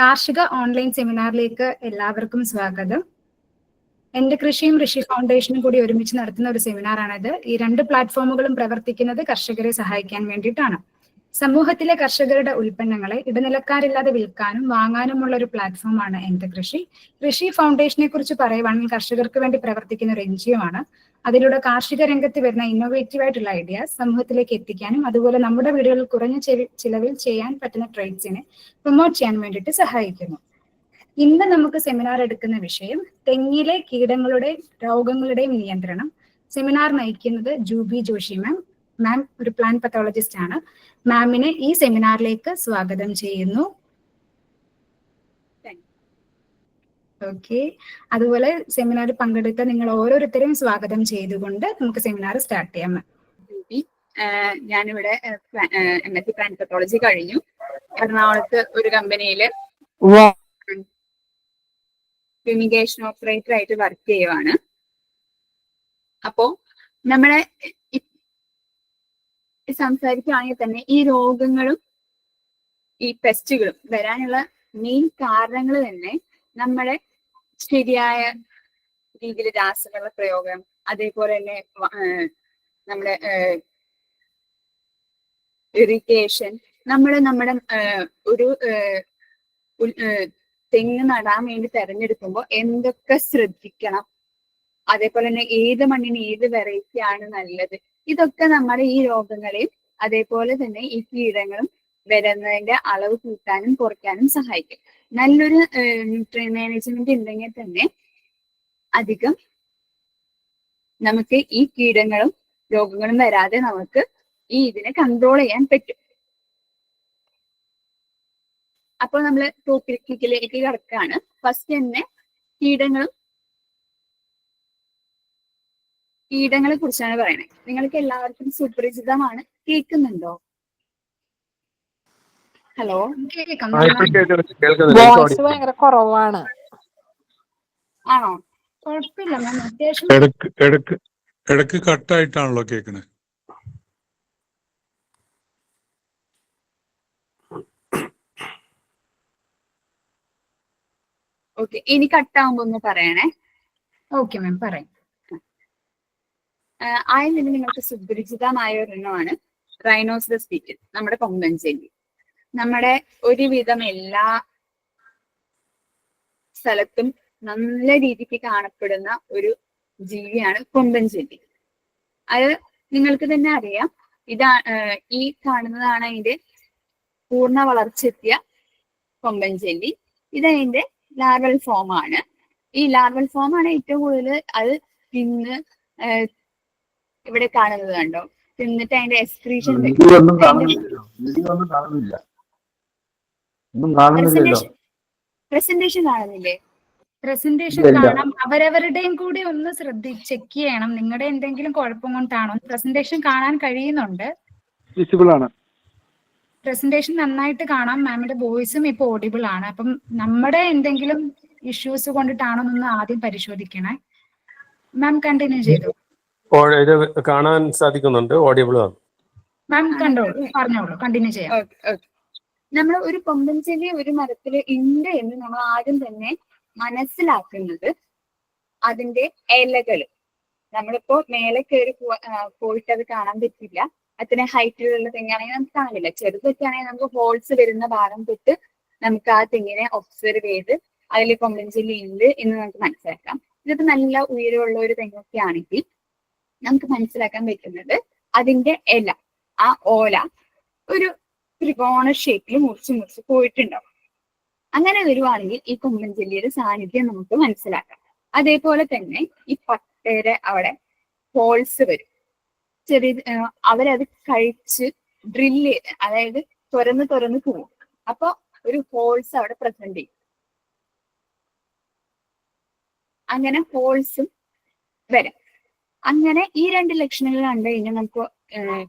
കാർഷിക ഓൺലൈൻ സെമിനാറിലേക്ക് എല്ലാവർക്കും സ്വാഗതം. എന്റെ കൃഷിയും ഋഷി ഫൗണ്ടേഷനും കൂടി ഒരുമിച്ച് നടത്തുന്ന ഒരു സെമിനാറാണിത്. ഈ രണ്ട് പ്ലാറ്റ്ഫോമുകളും പ്രവർത്തിക്കുന്നത് കർഷകരെ സഹായിക്കാൻ വേണ്ടിയിട്ടാണ്. സമൂഹത്തിലെ കർഷകരുടെ ഉൽപ്പന്നങ്ങളെ ഇടനിലക്കാരില്ലാതെ വിൽക്കാനും വാങ്ങാനുമുള്ള ഒരു പ്ലാറ്റ്ഫോമാണ് എന്റെ കൃഷി. ഋഷി ഫൗണ്ടേഷനെ കുറിച്ച് പറയുവാണെങ്കിൽ കർഷകർക്ക് വേണ്ടി പ്രവർത്തിക്കുന്ന ഒരു NGO ആണ്. അതിലൂടെ കാർഷിക രംഗത്ത് വരുന്ന ഇന്നോവേറ്റീവ് ആയിട്ടുള്ള ഐഡിയാസ് സമൂഹത്തിലേക്ക് എത്തിക്കാനും അതുപോലെ നമ്മുടെ വീടുകളിൽ കുറഞ്ഞ ചിലവിൽ ചെയ്യാൻ പറ്റുന്ന ട്രേഡ്സിനെ പ്രൊമോട്ട് ചെയ്യാൻ വേണ്ടിയിട്ട് സഹായിക്കുന്നു. ഇന്ന് നമുക്ക് സെമിനാർ എടുക്കുന്ന വിഷയം തെങ്ങിലെ കീടങ്ങളുടെയും രോഗങ്ങളുടെയും നിയന്ത്രണം. സെമിനാർ നയിക്കുന്നത് ജൂബി ജോഷി മാം. മാം ഒരു പ്ലാന്റ് പത്തോളജിസ്റ്റ് ആണ്. മാമിനെ ഈ സെമിനാറിലേക്ക് സ്വാഗതം ചെയ്യുന്നു. ഓക്കെ, അതുപോലെ സെമിനാറിൽ പങ്കെടുത്ത നിങ്ങൾ ഓരോരുത്തരെയും സ്വാഗതം ചെയ്തുകൊണ്ട് നമുക്ക് സെമിനാർ സ്റ്റാർട്ട് ചെയ്യാം. ഞാനിവിടെ MSc പ്ലാന്റ് പത്തോളജി കഴിഞ്ഞു. എറണാകുളത്ത് ഒരു കമ്പനിയിൽ ഫ്യൂമിഗേഷൻ ഓപ്പറേറ്റർ ആയിട്ട് വർക്ക് ചെയ്യുവാണ്. അപ്പോ നമ്മളെ സംസാരിക്കുകയാണെങ്കിൽ തന്നെ ഈ രോഗങ്ങളും ഈ പെസ്റ്റുകളും വരാനുള്ള മെയിൻ കാരണങ്ങൾ തന്നെ നമ്മളെ ശരിയായ രീതിയിൽ രാസവള പ്രയോഗം, അതേപോലെ തന്നെ നമ്മുടെ ഇറിഗേഷൻ, നമ്മുടെ ഒരു തെങ്ങ് നടാൻ വേണ്ടി തെരഞ്ഞെടുക്കുമ്പോൾ എന്തൊക്കെ ശ്രദ്ധിക്കണം, അതേപോലെ തന്നെ ഏത് മണ്ണിന് ഏത് വെറൈറ്റി ആണ് നല്ലത്, ഇതൊക്കെ നമ്മുടെ ഈ രോഗങ്ങളെയും അതേപോലെ തന്നെ ഈ കീടങ്ങളും വരുന്നതിന്റെ അളവ് കൂട്ടാനും കുറയ്ക്കാനും സഹായിക്കും. നല്ലൊരു ന്യൂട്രിയൻ മാനേജ്മെന്റ് ഉണ്ടെങ്കിൽ തന്നെ അധികം നമുക്ക് ഈ കീടങ്ങളും രോഗങ്ങളും വരാതെ നമുക്ക് ഇതിനെ കൺട്രോൾ ചെയ്യാൻ പറ്റും. അപ്പോൾ നമ്മൾ ടോപ്പിക്കിലേക്ക് കിടക്കുകയാണ്. ഫസ്റ്റ് തന്നെ കീടങ്ങളെ കുറിച്ചാണ് പറയുന്നത്. നിങ്ങൾക്ക് എല്ലാവർക്കും സുപരിചിതമാണ്. കേൾക്കുന്നുണ്ടോ? ഹലോ, ഭയങ്കര കുറവാണ്. ആണോ? കുഴപ്പമില്ല മാം, അത്യാവശ്യം ഇടക്ക് കട്ടായിട്ടാണല്ലോ കേൾക്കണേ. ഓക്കെ, ഇനി കട്ടാവുമ്പോ ഒന്ന് പറയണേ. ഓക്കെ മാം, പറയാം. ആദ്യം തന്നെ നിങ്ങൾക്ക് സുപരിചിതമായ ഒരെണ്ണമാണ് റൈനോസിറസ് ബീറ്റിൽ, നമ്മുടെ കൊമ്പൻ ചെല്ലി. നമ്മുടെ ഒരുവിധം എല്ലാ സ്ഥലത്തും നല്ല രീതിക്ക് കാണപ്പെടുന്ന ഒരു ജീവിയാണ് കൊമ്പൻ ചെല്ലി. അത് നിങ്ങൾക്ക് തന്നെ അറിയാം. ഈ കാണുന്നതാണ് അതിന്റെ പൂർണ്ണ വളർച്ചെത്തിയ കൊമ്പൻ ചെല്ലി. ഇതതിന്റെ ലാർവൽ ഫോം ആണ്. ഈ ലാർവൽ ഫോം ആണ് ഏറ്റവും കൂടുതൽ അത് തിന്ന് ഇവിടെ കാണുന്നത്. കണ്ടോ? തിന്നിട്ട് അതിന്റെ എക്സ്ക്രീഷൻ പ്രസന്റേഷൻ കാണുന്നില്ലേ? പ്രസന്റേഷൻ കാണാം. അവരവരുടെയും കൂടി ഒന്ന് ചെക്ക് ചെയ്യണം. നിങ്ങളുടെ എന്തെങ്കിലും കുഴപ്പം കൊണ്ടാണോ? പ്രസന്റേഷൻ കാണാൻ കഴിയുന്നുണ്ട്. പ്രസന്റേഷൻ നന്നായിട്ട് കാണാം. മാമിന്റെ വോയിസും ഇപ്പൊ ഓഡിബിൾ ആണ്. അപ്പം നമ്മുടെ എന്തെങ്കിലും ഇഷ്യൂസ് കൊണ്ടിട്ടാണോ എന്ന് ആദ്യം പരിശോധിക്കണേ. മാം കണ്ടിന്യൂ ചെയ്തു. ഇത് കാണാൻ സാധിക്കുന്നുണ്ട്, ഓഡിബിൾ ആണ്. മാം കണ്ടോളൂ, പറഞ്ഞോളൂ, കണ്ടിന്യൂ ചെയ്യാം. നമ്മൾ ഒരു കൊമ്പൻ ചെല്ലി ഒരു മരത്തിൽ ഉണ്ട് എന്ന് നമ്മൾ ആദ്യം തന്നെ മനസ്സിലാക്കുന്നത് അതിന്റെ ഇലകൾ. നമ്മളിപ്പോ മേലെ കയറി പോയിട്ട് അത് കാണാൻ പറ്റില്ല. അത്ര ഹൈറ്റിലുള്ള തെങ്ങാണെങ്കിൽ നമുക്ക് കാണില്ല. ചെറുതൊക്കെ ആണെങ്കിൽ നമുക്ക് ഹോൾസ് വരുന്ന ഭാഗം തൊട്ട് നമുക്ക് ആ തെങ്ങിനെ ഒബ്സർവ് ചെയ്ത് അതിൽ കൊമ്പൻ ചെല്ലി ഉണ്ട് എന്ന് നമുക്ക് മനസ്സിലാക്കാം. ഇതിപ്പോ നല്ല ഉയരമുള്ള ഒരു തെങ്ങൊക്കെ ആണെങ്കിൽ നമുക്ക് മനസ്സിലാക്കാൻ പറ്റുന്നത് അതിന്റെ ഇല, ആ ഓല ഒരു ത്രികോണ ഷേപ്പിൽ മുറിച്ച് പോയിട്ടുണ്ടാവും. അങ്ങനെ വരുവാണെങ്കിൽ ഈ കൊമ്പൻ ചെല്ലിയുടെ സാന്നിധ്യം നമുക്ക് മനസ്സിലാക്കാം. അതേപോലെ തന്നെ ഈ പട്ടയുടെ അവിടെ ഹോൾസ് വരും. അവരത് കഴിച്ച് ഡ്രില്ല് ചെയ്ത്, അതായത് തുറന്ന് പോകും. അപ്പൊ ഒരു ഹോൾസ് അവിടെ പ്രസന്റ് ചെയ്യും. അങ്ങനെ ഹോൾസും വരാം. അങ്ങനെ ഈ രണ്ട് ലക്ഷണങ്ങൾ കണ്ടു കഴിഞ്ഞാൽ നമുക്ക്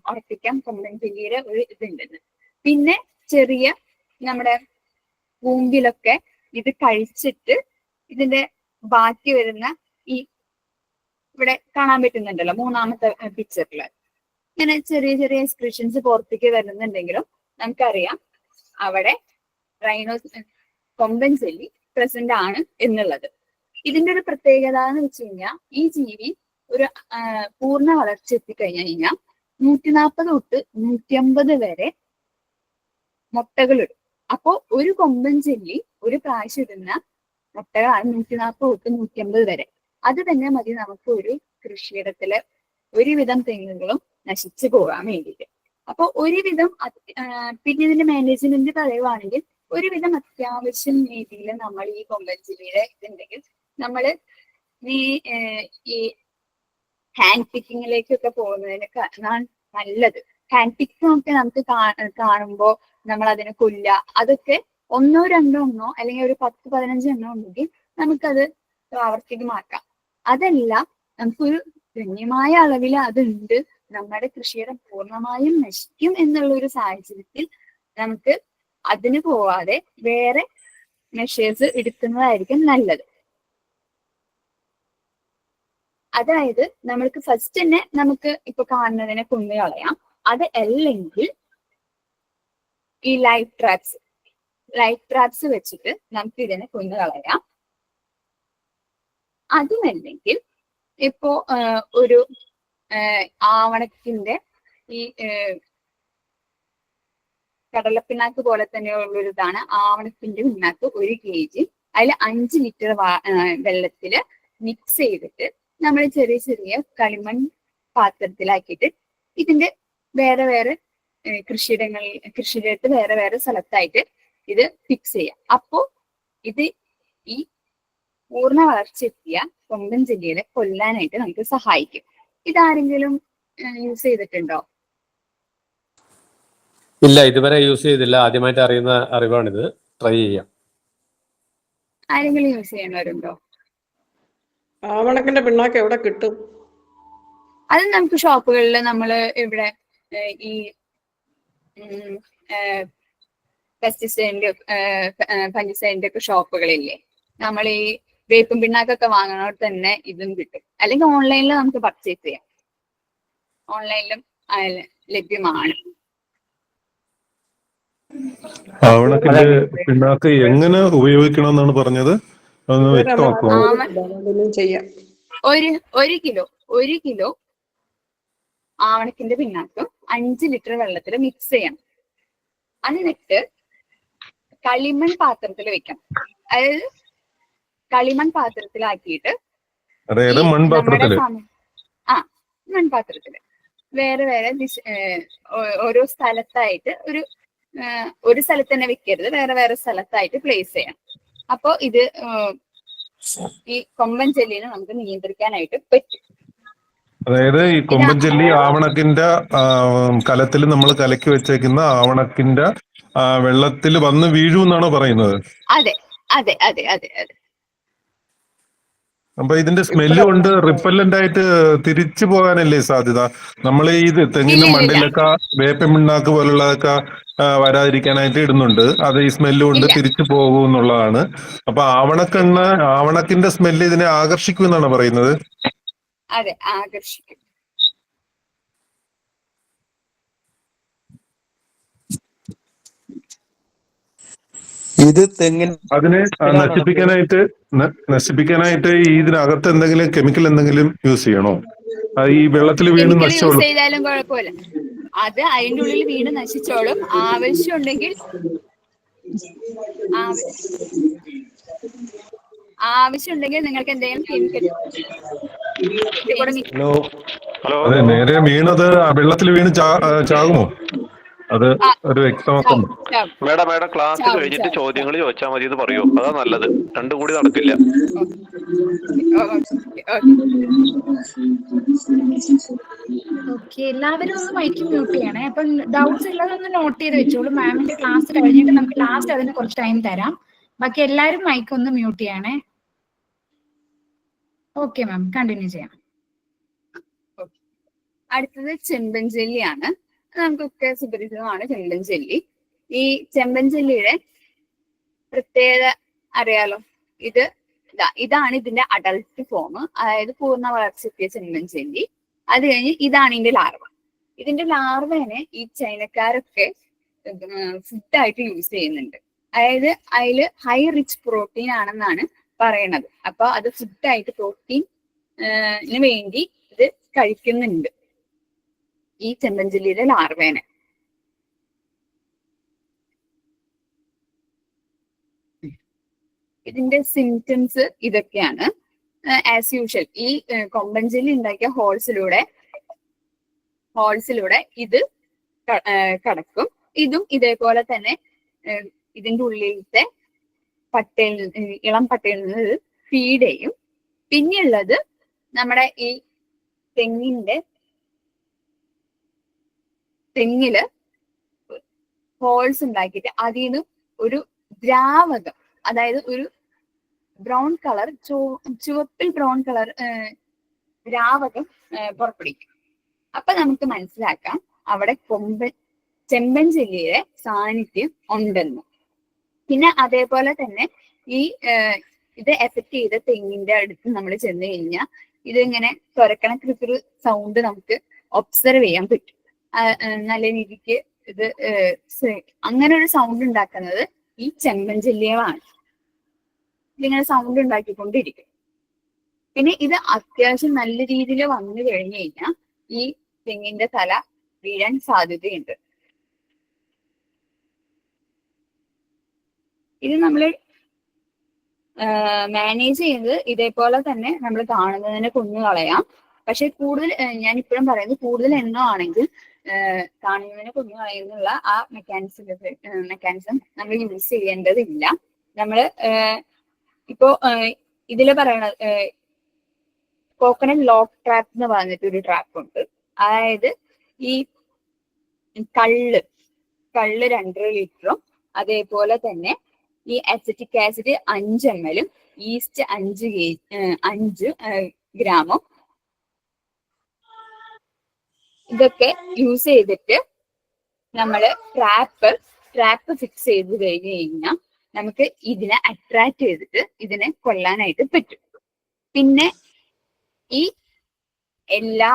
ഉറപ്പിക്കാം കൊമ്പൻ ചെല്ലിയുടെ ഒരു ഇതുണ്ടെന്ന്. പിന്നെ ചെറിയ നമ്മുടെ കൂമ്പിലൊക്കെ ഇത് കഴിച്ചിട്ട് ഇതിന്റെ ബാക്കി വരുന്ന ഈ ഇവിടെ കാണാൻ പറ്റുന്നുണ്ടല്ലോ മൂന്നാമത്തെ പിക്ചറിൽ, ഇങ്ങനെ ചെറിയ ചെറിയ എക്സ്പ്രഷൻസ് പുറത്തേക്ക് വരുന്നുണ്ടെങ്കിലും നമുക്കറിയാം അവിടെ കൊമ്പൻ ചെല്ലി പ്രസന്റ് ആണ് എന്നുള്ളത്. ഇതിന്റെ ഒരു പ്രത്യേകത എന്ന് വെച്ച് കഴിഞ്ഞാൽ ഈ ജീവി ഒരു പൂർണ്ണ വളർച്ച എത്തിക്കഴിഞ്ഞു കഴിഞ്ഞാൽ 140 തൊട്ട് 150 വരെ മുട്ടകൾ ഇടും. അപ്പോ ഒരു കൊമ്പൻ ചെല്ലി ഒരു പ്രാവശ്യം ഇടുന്ന മുട്ടകളാണ് 140 തൊട്ട് 150 വരെ. അത് തന്നെ മതി നമുക്ക് ഒരു കൃഷിയിടത്തിലെ ഒരുവിധം തെങ്ങുകളും നശിച്ചു പോകാൻ വേണ്ടിയിട്ട്. അപ്പൊ ഒരുവിധം പിന്നെ ഇതിന്റെ മാനേജ്മെന്റ് പറയുവാണെങ്കിൽ ഒരുവിധം അത്യാവശ്യം രീതിയിൽ നമ്മൾ ഈ കൊമ്പൻ ചെല്ലിയുടെ ഇതുണ്ടെങ്കിൽ നമ്മൾ ഈ ഹാൻഡ് പിക്കിങ്ങിലേക്കൊക്കെ പോകുന്നതിനൊക്കെ നല്ലത്. ഹാൻഡ് പിക്കിംഗ് നമുക്ക് കാണുമ്പോൾ നമ്മൾ അതിനെ കൊല്ലുക, അതൊക്കെ 1 2 എണ്ണോ അല്ലെങ്കിൽ ഒരു 10 15 എണ്ണോ ഉണ്ടെങ്കിൽ നമുക്കത് പ്രാവർത്തികമാക്കാം. അതല്ല നമുക്കൊരു ഗണ്യമായ അളവിൽ അതുണ്ട്, നമ്മുടെ കൃഷിയിടം പൂർണ്ണമായും നശിക്കും എന്നുള്ള ഒരു സാഹചര്യത്തിൽ നമുക്ക് അതിന് പോവാതെ വേറെ മെഷേഴ്സ് എടുക്കുന്നതായിരിക്കും നല്ലത്. അതായത് നമ്മൾക്ക് ഫസ്റ്റ് തന്നെ നമുക്ക് ഇപ്പൊ കാണുന്നതിനെ കൊന്നു കളയാം. അത് അല്ലെങ്കിൽ ഈ ലൈറ്റ് ട്രാപ്സ് വെച്ചിട്ട് നമുക്ക് ഇതിനെ കൊന്നു കളയാം. അതുമല്ലെങ്കിൽ ഇപ്പോ ഒരു ആവണക്കിന്റെ ഈ കടലപ്പിണ്ണാക്ക് പോലെ തന്നെയുള്ളൊരു ഇതാണ് ആവണക്കിന്റെ പിണ്ണാക്ക് 1 kg. അതിൽ 5 ലിറ്റർ വെള്ളത്തില് മിക്സ് ചെയ്തിട്ട് നമ്മൾ ചെറിയ ചെറിയ കളിമൺ പാത്രത്തിലാക്കിയിട്ട് ഇതിന്റെ വേറെ വേറെ കൃഷിയിടത്ത് വേറെ വേറെ സ്ഥലത്തായിട്ട് ഇത് ഫിക്സ് ചെയ്യാം. അപ്പോ ഇത് ഈ പൂർണ്ണ വളർച്ച എത്തിയ കൊമ്പൻ ചെല്ലിയെ കൊല്ലാനായിട്ട് നമുക്ക് സഹായിക്കും. ഇതാരെങ്കിലും യൂസ് ചെയ്തിട്ടുണ്ടോ? ഇല്ല, ഇതുവരെ യൂസ് ചെയ്തില്ല. ആദ്യമായിട്ട് അറിയുന്ന അറിവാണിത്. ട്രൈ ചെയ്യാം. ആരെങ്കിലും യൂസ് ചെയ്യുന്നവരുണ്ടോ? ആവണക്കിന്റെ പിണ്ണാക്ക് എവിടെ കിട്ടും? അത് നമുക്ക് ഷോപ്പുകളിൽ നമ്മൾ ഇവിടെ ഈ പെസ്റ്റിസൈഡിന്റെ ഫംഗിസൈഡിന്റെ ഒക്കെ ഷോപ്പുകളില്ലേ, നമ്മൾ ഈ വേപ്പും പിണ്ണാക്കൊക്കെ വാങ്ങുന്നവർ തന്നെ ഇതും കിട്ടും. അല്ലെങ്കിൽ ഓൺലൈനിൽ നമുക്ക് പർച്ചേസ് ചെയ്യാം. ഓൺലൈനിലും ലഭ്യമാണ്. ആവണക്കിന്റെ പിണ്ണാക്ക് എങ്ങനെ ഉപയോഗിക്കണം എന്നാണ് പറഞ്ഞത്? അതൊന്ന് വ്യക്തമാക്കുമോ? ചെയ്യാം. ഒരു കിലോ ആവണക്കിന്റെ പിണ്ണാക്കും 5 ലിറ്റർ വെള്ളത്തിൽ മിക്സ് ചെയ്യണം. എന്നിട്ട് കളിമൺ പാത്രത്തിൽ വെക്കണം. അതായത് കളിമൺ പാത്രത്തിലാക്കിയിട്ട് മൺപാത്രത്തില് വേറെ വേറെ ഓരോ സ്ഥലത്തായിട്ട് ഒരു സ്ഥലത്ത് തന്നെ വെക്കരുത്, വേറെ വേറെ സ്ഥലത്തായിട്ട് പ്ലേസ് ചെയ്യണം. അപ്പോ ഇത് ഈ കൊമ്പൻ ചെല്ലിനെ നമുക്ക് നിയന്ത്രിക്കാനായിട്ട് പറ്റും. അതായത് ഈ കൊമ്പൻ ചെല്ലി ആവണക്കിന്റെ കലത്തിൽ നമ്മൾ കലക്കി വെച്ചേക്കുന്ന ആവണക്കിന്റെ വെള്ളത്തിൽ വന്ന് വീഴും എന്നാണോ പറയുന്നത്? അതെ അതെ അതെ അതെ അതെ. അപ്പൊ ഇതിന്റെ സ്മെല്ല് കൊണ്ട് റിപ്പല്ലന്റ് ആയിട്ട് തിരിച്ചു പോകാനല്ലേ സാധ്യത? നമ്മൾ ഈ തെങ്ങിന്റെ മണ്ടിലൊക്കെ വേപ്പൻ പിണ്ണാക്ക് പോലുള്ളതൊക്കെ വരാതിരിക്കാനായിട്ട് ഇടുന്നുണ്ട്. അത് ഈ സ്മെല്ല് കൊണ്ട് തിരിച്ചു പോകും എന്നുള്ളതാണ്. അപ്പൊ ആവണക്കിന്റെ സ്മെല്ല് ഇതിനെ ആകർഷിക്കും എന്നാണ് പറയുന്നത്. അതെ, ആകർഷിക്കും. ഇത് തെങ്ങിൻ അതിനെ നശിപ്പിക്കാനായിട്ട് ഇതിനകത്ത് എന്തെങ്കിലും കെമിക്കൽ എന്തെങ്കിലും യൂസ് ചെയ്യണോ? ഈ വെള്ളത്തിൽ വീണ് നശിച്ചോളും? യൂസ് ചെയ്താലും കുഴപ്പമില്ല, അത് അതിൻ്റെ ഉള്ളിൽ വീണ് നശിച്ചോളും. ആവശ്യമുണ്ടെങ്കിൽ നിങ്ങൾക്ക് എന്തെങ്കിലും കെമിക്കൽ അതെ, നേരെ വീണത് വെള്ളത്തിൽ വീണ് ചാകുമോ? അത് ഒരു വ്യക്തമാക്കുന്നു. മേഡം ക്ലാസ് കഴിഞ്ഞിട്ട് ചോദ്യങ്ങൾ ചോദിച്ചാൽ മതി എന്ന് പറയൂ. അതാ നല്ലത്. രണ്ടും കൂടി നടക്കില്ല. ഓക്കെ, എല്ലാവരും ഒന്ന് മൈക്ക് മ്യൂട്ട് ചെയ്യണേ. അപ്പം ഡൗട്ട്സ് ഉള്ളതൊന്ന് നോട്ട് ചെയ്ത് വെച്ചോളൂ. മാമിന്റെ ക്ലാസ് കഴിഞ്ഞിട്ട് നമുക്ക് ലാസ്റ്റ് അതിന് കുറച്ച് ടൈം തരാം. ബാക്കി എല്ലാവരും മൈക്ക് ഒന്ന് മ്യൂട്ട് ചെയ്യണേ. ഓക്കെ മാം, കണ്ടിന്യൂ ചെയ്യാം. അടുത്തത് ചെമ്പൻ ചെല്ലിയാണ്. നമുക്കൊക്കെ സുപരിചിതമാണ് ചെമ്പൻ ചെല്ലി. ഈ ചെമ്പൻ ചെല്ലിയുടെ പ്രത്യേകത അറിയാലോ. ഇതാണ് ഇതിന്റെ അഡൽട്ട് ഫോം, അതായത് പൂർണ്ണ വളർച്ചയെത്തിയ ചെമ്പൻ ചെല്ലി. അത് കഴിഞ്ഞ് ഇതാണ് ഇതിന്റെ ലാർവ. ഇതിന്റെ ലാർവേനെ ഈ ചൈനക്കാരൊക്കെ ഫുഡായിട്ട് യൂസ് ചെയ്യുന്നുണ്ട്. അതായത് അതില് ഹൈ റിച്ച് പ്രോട്ടീൻ ആണെന്നാണ് പറയണത്. അപ്പൊ അത് ഫുഡായിട്ട് പ്രോട്ടീന് വേണ്ടി ഇത് കഴിക്കുന്നുണ്ട് ഈ ചെമ്പഞ്ചെല്ലിയുടെ ലാർവേനെ. ഇതിന്റെ സിംറ്റംസ് ഇതൊക്കെയാണ്. ആസ് യൂഷ്വൽ ഈ കൊമ്പൻചെല്ലി ഉണ്ടാക്കിയ ഹോൾസിലൂടെ ഇത് കടക്കും. ഇതും ഇതേപോലെ തന്നെ ഇതിന്റെ ഉള്ളിലത്തെ ഇളം പട്ടയിൽ നിന്ന് ഇത് ഫീഡ് ചെയ്യും. പിന്നെയുള്ളത് നമ്മുടെ ഈ തെങ്ങില് ഹോൾസ് ഉണ്ടാക്കിയിട്ട് അതിൽ നിന്ന് ഒരു ദ്രാവകം, അതായത് ഒരു ബ്രൗൺ കളർ ചുവപ്പിൽ ബ്രൗൺ കളർ ദ്രാവകം പുറപ്പെടുവിക്കും. അപ്പൊ നമുക്ക് മനസ്സിലാക്കാം അവിടെ ചെമ്പൻചെല്ലിയുടെ സാന്നിധ്യം ഉണ്ടെന്ന്. പിന്നെ അതേപോലെ തന്നെ ഈ ഇത് എഫക്ട് ചെയ്ത തെങ്ങിന്റെ അടുത്ത് നമ്മൾ ചെന്ന് കഴിഞ്ഞാൽ ഇതിങ്ങനെ തുരക്കണക്കൊരു സൗണ്ട് നമുക്ക് ഒബ്സർവ് ചെയ്യാൻ പറ്റും. നല്ല രീതിക്ക് ഇത് അങ്ങനെ ഒരു സൗണ്ട് ഉണ്ടാക്കുന്നത് ഈ ചെമ്പൻചെല്ലികളാണ്. ഇതിങ്ങനെ സൗണ്ട് ഉണ്ടാക്കിക്കൊണ്ടിരിക്കും. പിന്നെ ഇത് അത്യാവശ്യം നല്ല രീതിയിൽ വന്നു കഴിഞ്ഞു കഴിഞ്ഞാൽ ഈ തെങ്ങിന്റെ തല വീഴാൻ സാധ്യതയുണ്ട്. ഇത് നമ്മൾ മാനേജ് ചെയ്യുന്നത് ഇതേപോലെ തന്നെ നമ്മൾ കാണുന്നതിനെ കൊന്നു കളയാം. പക്ഷെ കൂടുതൽ ഞാൻ ഇപ്പോഴും പറയുന്നത് കൂടുതൽ എണ്ണമാണെങ്കിൽ കാണുന്നതിനെ കൊന്നു കളയുന്നുള്ള ആ മെക്കാനിസം നമ്മൾ യൂസ് ചെയ്യേണ്ടതില്ല. നമ്മൾ ഇപ്പോ ഇതില് പറയണത് കോക്കനട്ട് ലോക്ക് ട്രാപ്പ് എന്ന് പറഞ്ഞിട്ട് ഒരു ട്രാപ്പ് ഉണ്ട്. അതായത് ഈ കള്ള് 2 ലിറ്ററും അതേപോലെ തന്നെ ഈ അസറ്റിക് ആസിഡ് 5 ml ഈസ്റ്റ് 5 ഗ്രാമും ഇതൊക്കെ യൂസ് ചെയ്തിട്ട് നമ്മൾ ട്രാപ്പ് ഫിക്സ് ചെയ്ത് കഴിഞ്ഞു കഴിഞ്ഞാൽ നമുക്ക് ഇതിനെ അട്രാക്ട് ചെയ്തിട്ട് ഇതിനെ കൊല്ലാനായിട്ട് പറ്റും. പിന്നെ ഈ എല്ലാ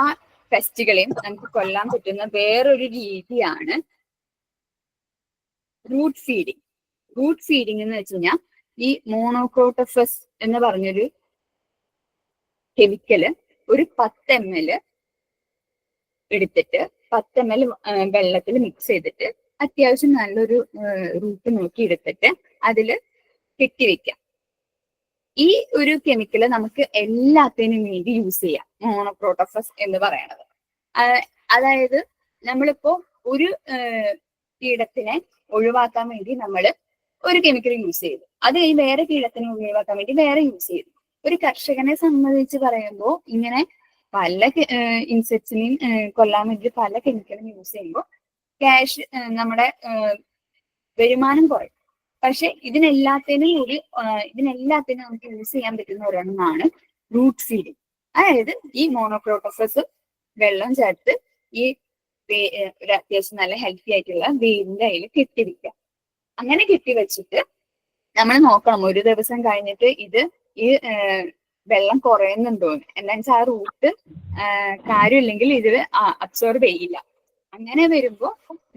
പെസ്റ്റുകളെയും നമുക്ക് കൊല്ലാൻ പറ്റുന്ന വേറൊരു രീതിയാണ് റൂട്ട് ഫീഡിങ്. റൂട്ട് ഫീഡിങ് എന്ന് വെച്ച് കഴിഞ്ഞാൽ ഈ മോണോക്രോട്ടോഫസ് എന്ന് പറഞ്ഞൊരു കെമിക്കല് ഒരു 10 ml എടുത്തിട്ട് 10 ml വെള്ളത്തിൽ മിക്സ് ചെയ്തിട്ട് അത്യാവശ്യം നല്ലൊരു റൂട്ട് നോക്കി എടുത്തിട്ട് അതിൽ കെട്ടിവെക്കാം. ഈ ഒരു കെമിക്കല് നമുക്ക് എല്ലാത്തിനും വേണ്ടി യൂസ് ചെയ്യാം. മോണോക്രോട്ടോഫസ് എന്ന് പറയണത് അതായത് നമ്മളിപ്പോ ഒരു കീടത്തിനെ ഒഴിവാക്കാൻ വേണ്ടി നമ്മൾ ഒരു കെമിക്കൽ യൂസ് ചെയ്തു, അത് കഴിഞ്ഞ് വേറെ കീടത്തിനെ ഒഴിവാക്കാൻ വേണ്ടി വേറെ യൂസ് ചെയ്തു. ഒരു കർഷകനെ സംബന്ധിച്ച് പറയുമ്പോൾ ഇങ്ങനെ പല ഇൻസെക്ട്സിനെയും കൊല്ലാൻ വേണ്ടി പല കെമിക്കലും യൂസ് ചെയ്യുമ്പോൾ നമ്മുടെ വരുമാനം കുറയും. പക്ഷെ ഇതിനെല്ലാത്തിനും നമുക്ക് യൂസ് ചെയ്യാൻ പറ്റുന്ന ഒരെണ്ണമാണ് റൂട്ട് ഫീഡിങ്. അതായത് ഈ മോണോക്രോട്ടോഫസ് വെള്ളം ചേർത്ത് ഈ ഒരു അത്യാവശ്യം നല്ല ഹെൽത്തി ആയിട്ടുള്ള വേരിന്റെ അതിൽ കെട്ടിവെക്കുക. അങ്ങനെ കെട്ടിവെച്ചിട്ട് നമ്മൾ നോക്കണം ഒരു ദിവസം കഴിഞ്ഞിട്ട് ഈ വെള്ളം കുറയുന്നുണ്ടോന്ന്. എന്താണെന്ന് വെച്ചാൽ ആ റൂട്ട് കാര്യമില്ലെങ്കിൽ ഇത് അബ്സോർബ് ചെയ്യില്ല. അങ്ങനെ വരുമ്പോൾ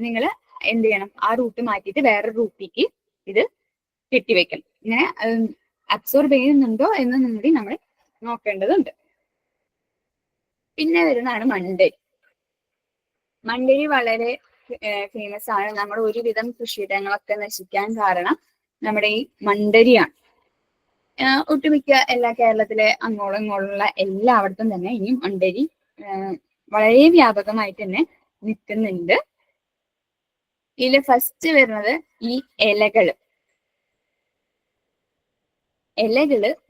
നിങ്ങൾ എന്ത് ചെയ്യണം, ആ റൂട്ട് മാറ്റിയിട്ട് വേറെ റൂട്ടിലേക്ക് ഇത് കെട്ടിവെക്കണം. ഇങ്ങനെ അബ്സോർബ് ചെയ്യുന്നുണ്ടോ എന്ന് കൂടി നമ്മൾ നോക്കേണ്ടതുണ്ട്. പിന്നെ വരുന്നതാണ് മണ്ടരി. മണ്ടരി വളരെ ഫേമസ് ആണ്. നമ്മൾ ഒരുവിധം കൃഷിയിടങ്ങളൊക്കെ നശിക്കാൻ കാരണം നമ്മുടെ ഈ മണ്ടരിയാണ്. ഒട്ടുമിക്ക കേരളത്തിലെ അങ്ങോളം ഇങ്ങോളമുള്ള എല്ലായിടത്തും തന്നെ ഈ മണ്ടരി വളരെ വ്യാപകമായിട്ട് തന്നെ നിൽക്കുന്നുണ്ട്. ഇതില് ഫസ്റ്റ് വരുന്നത് ഈ ഇലകള്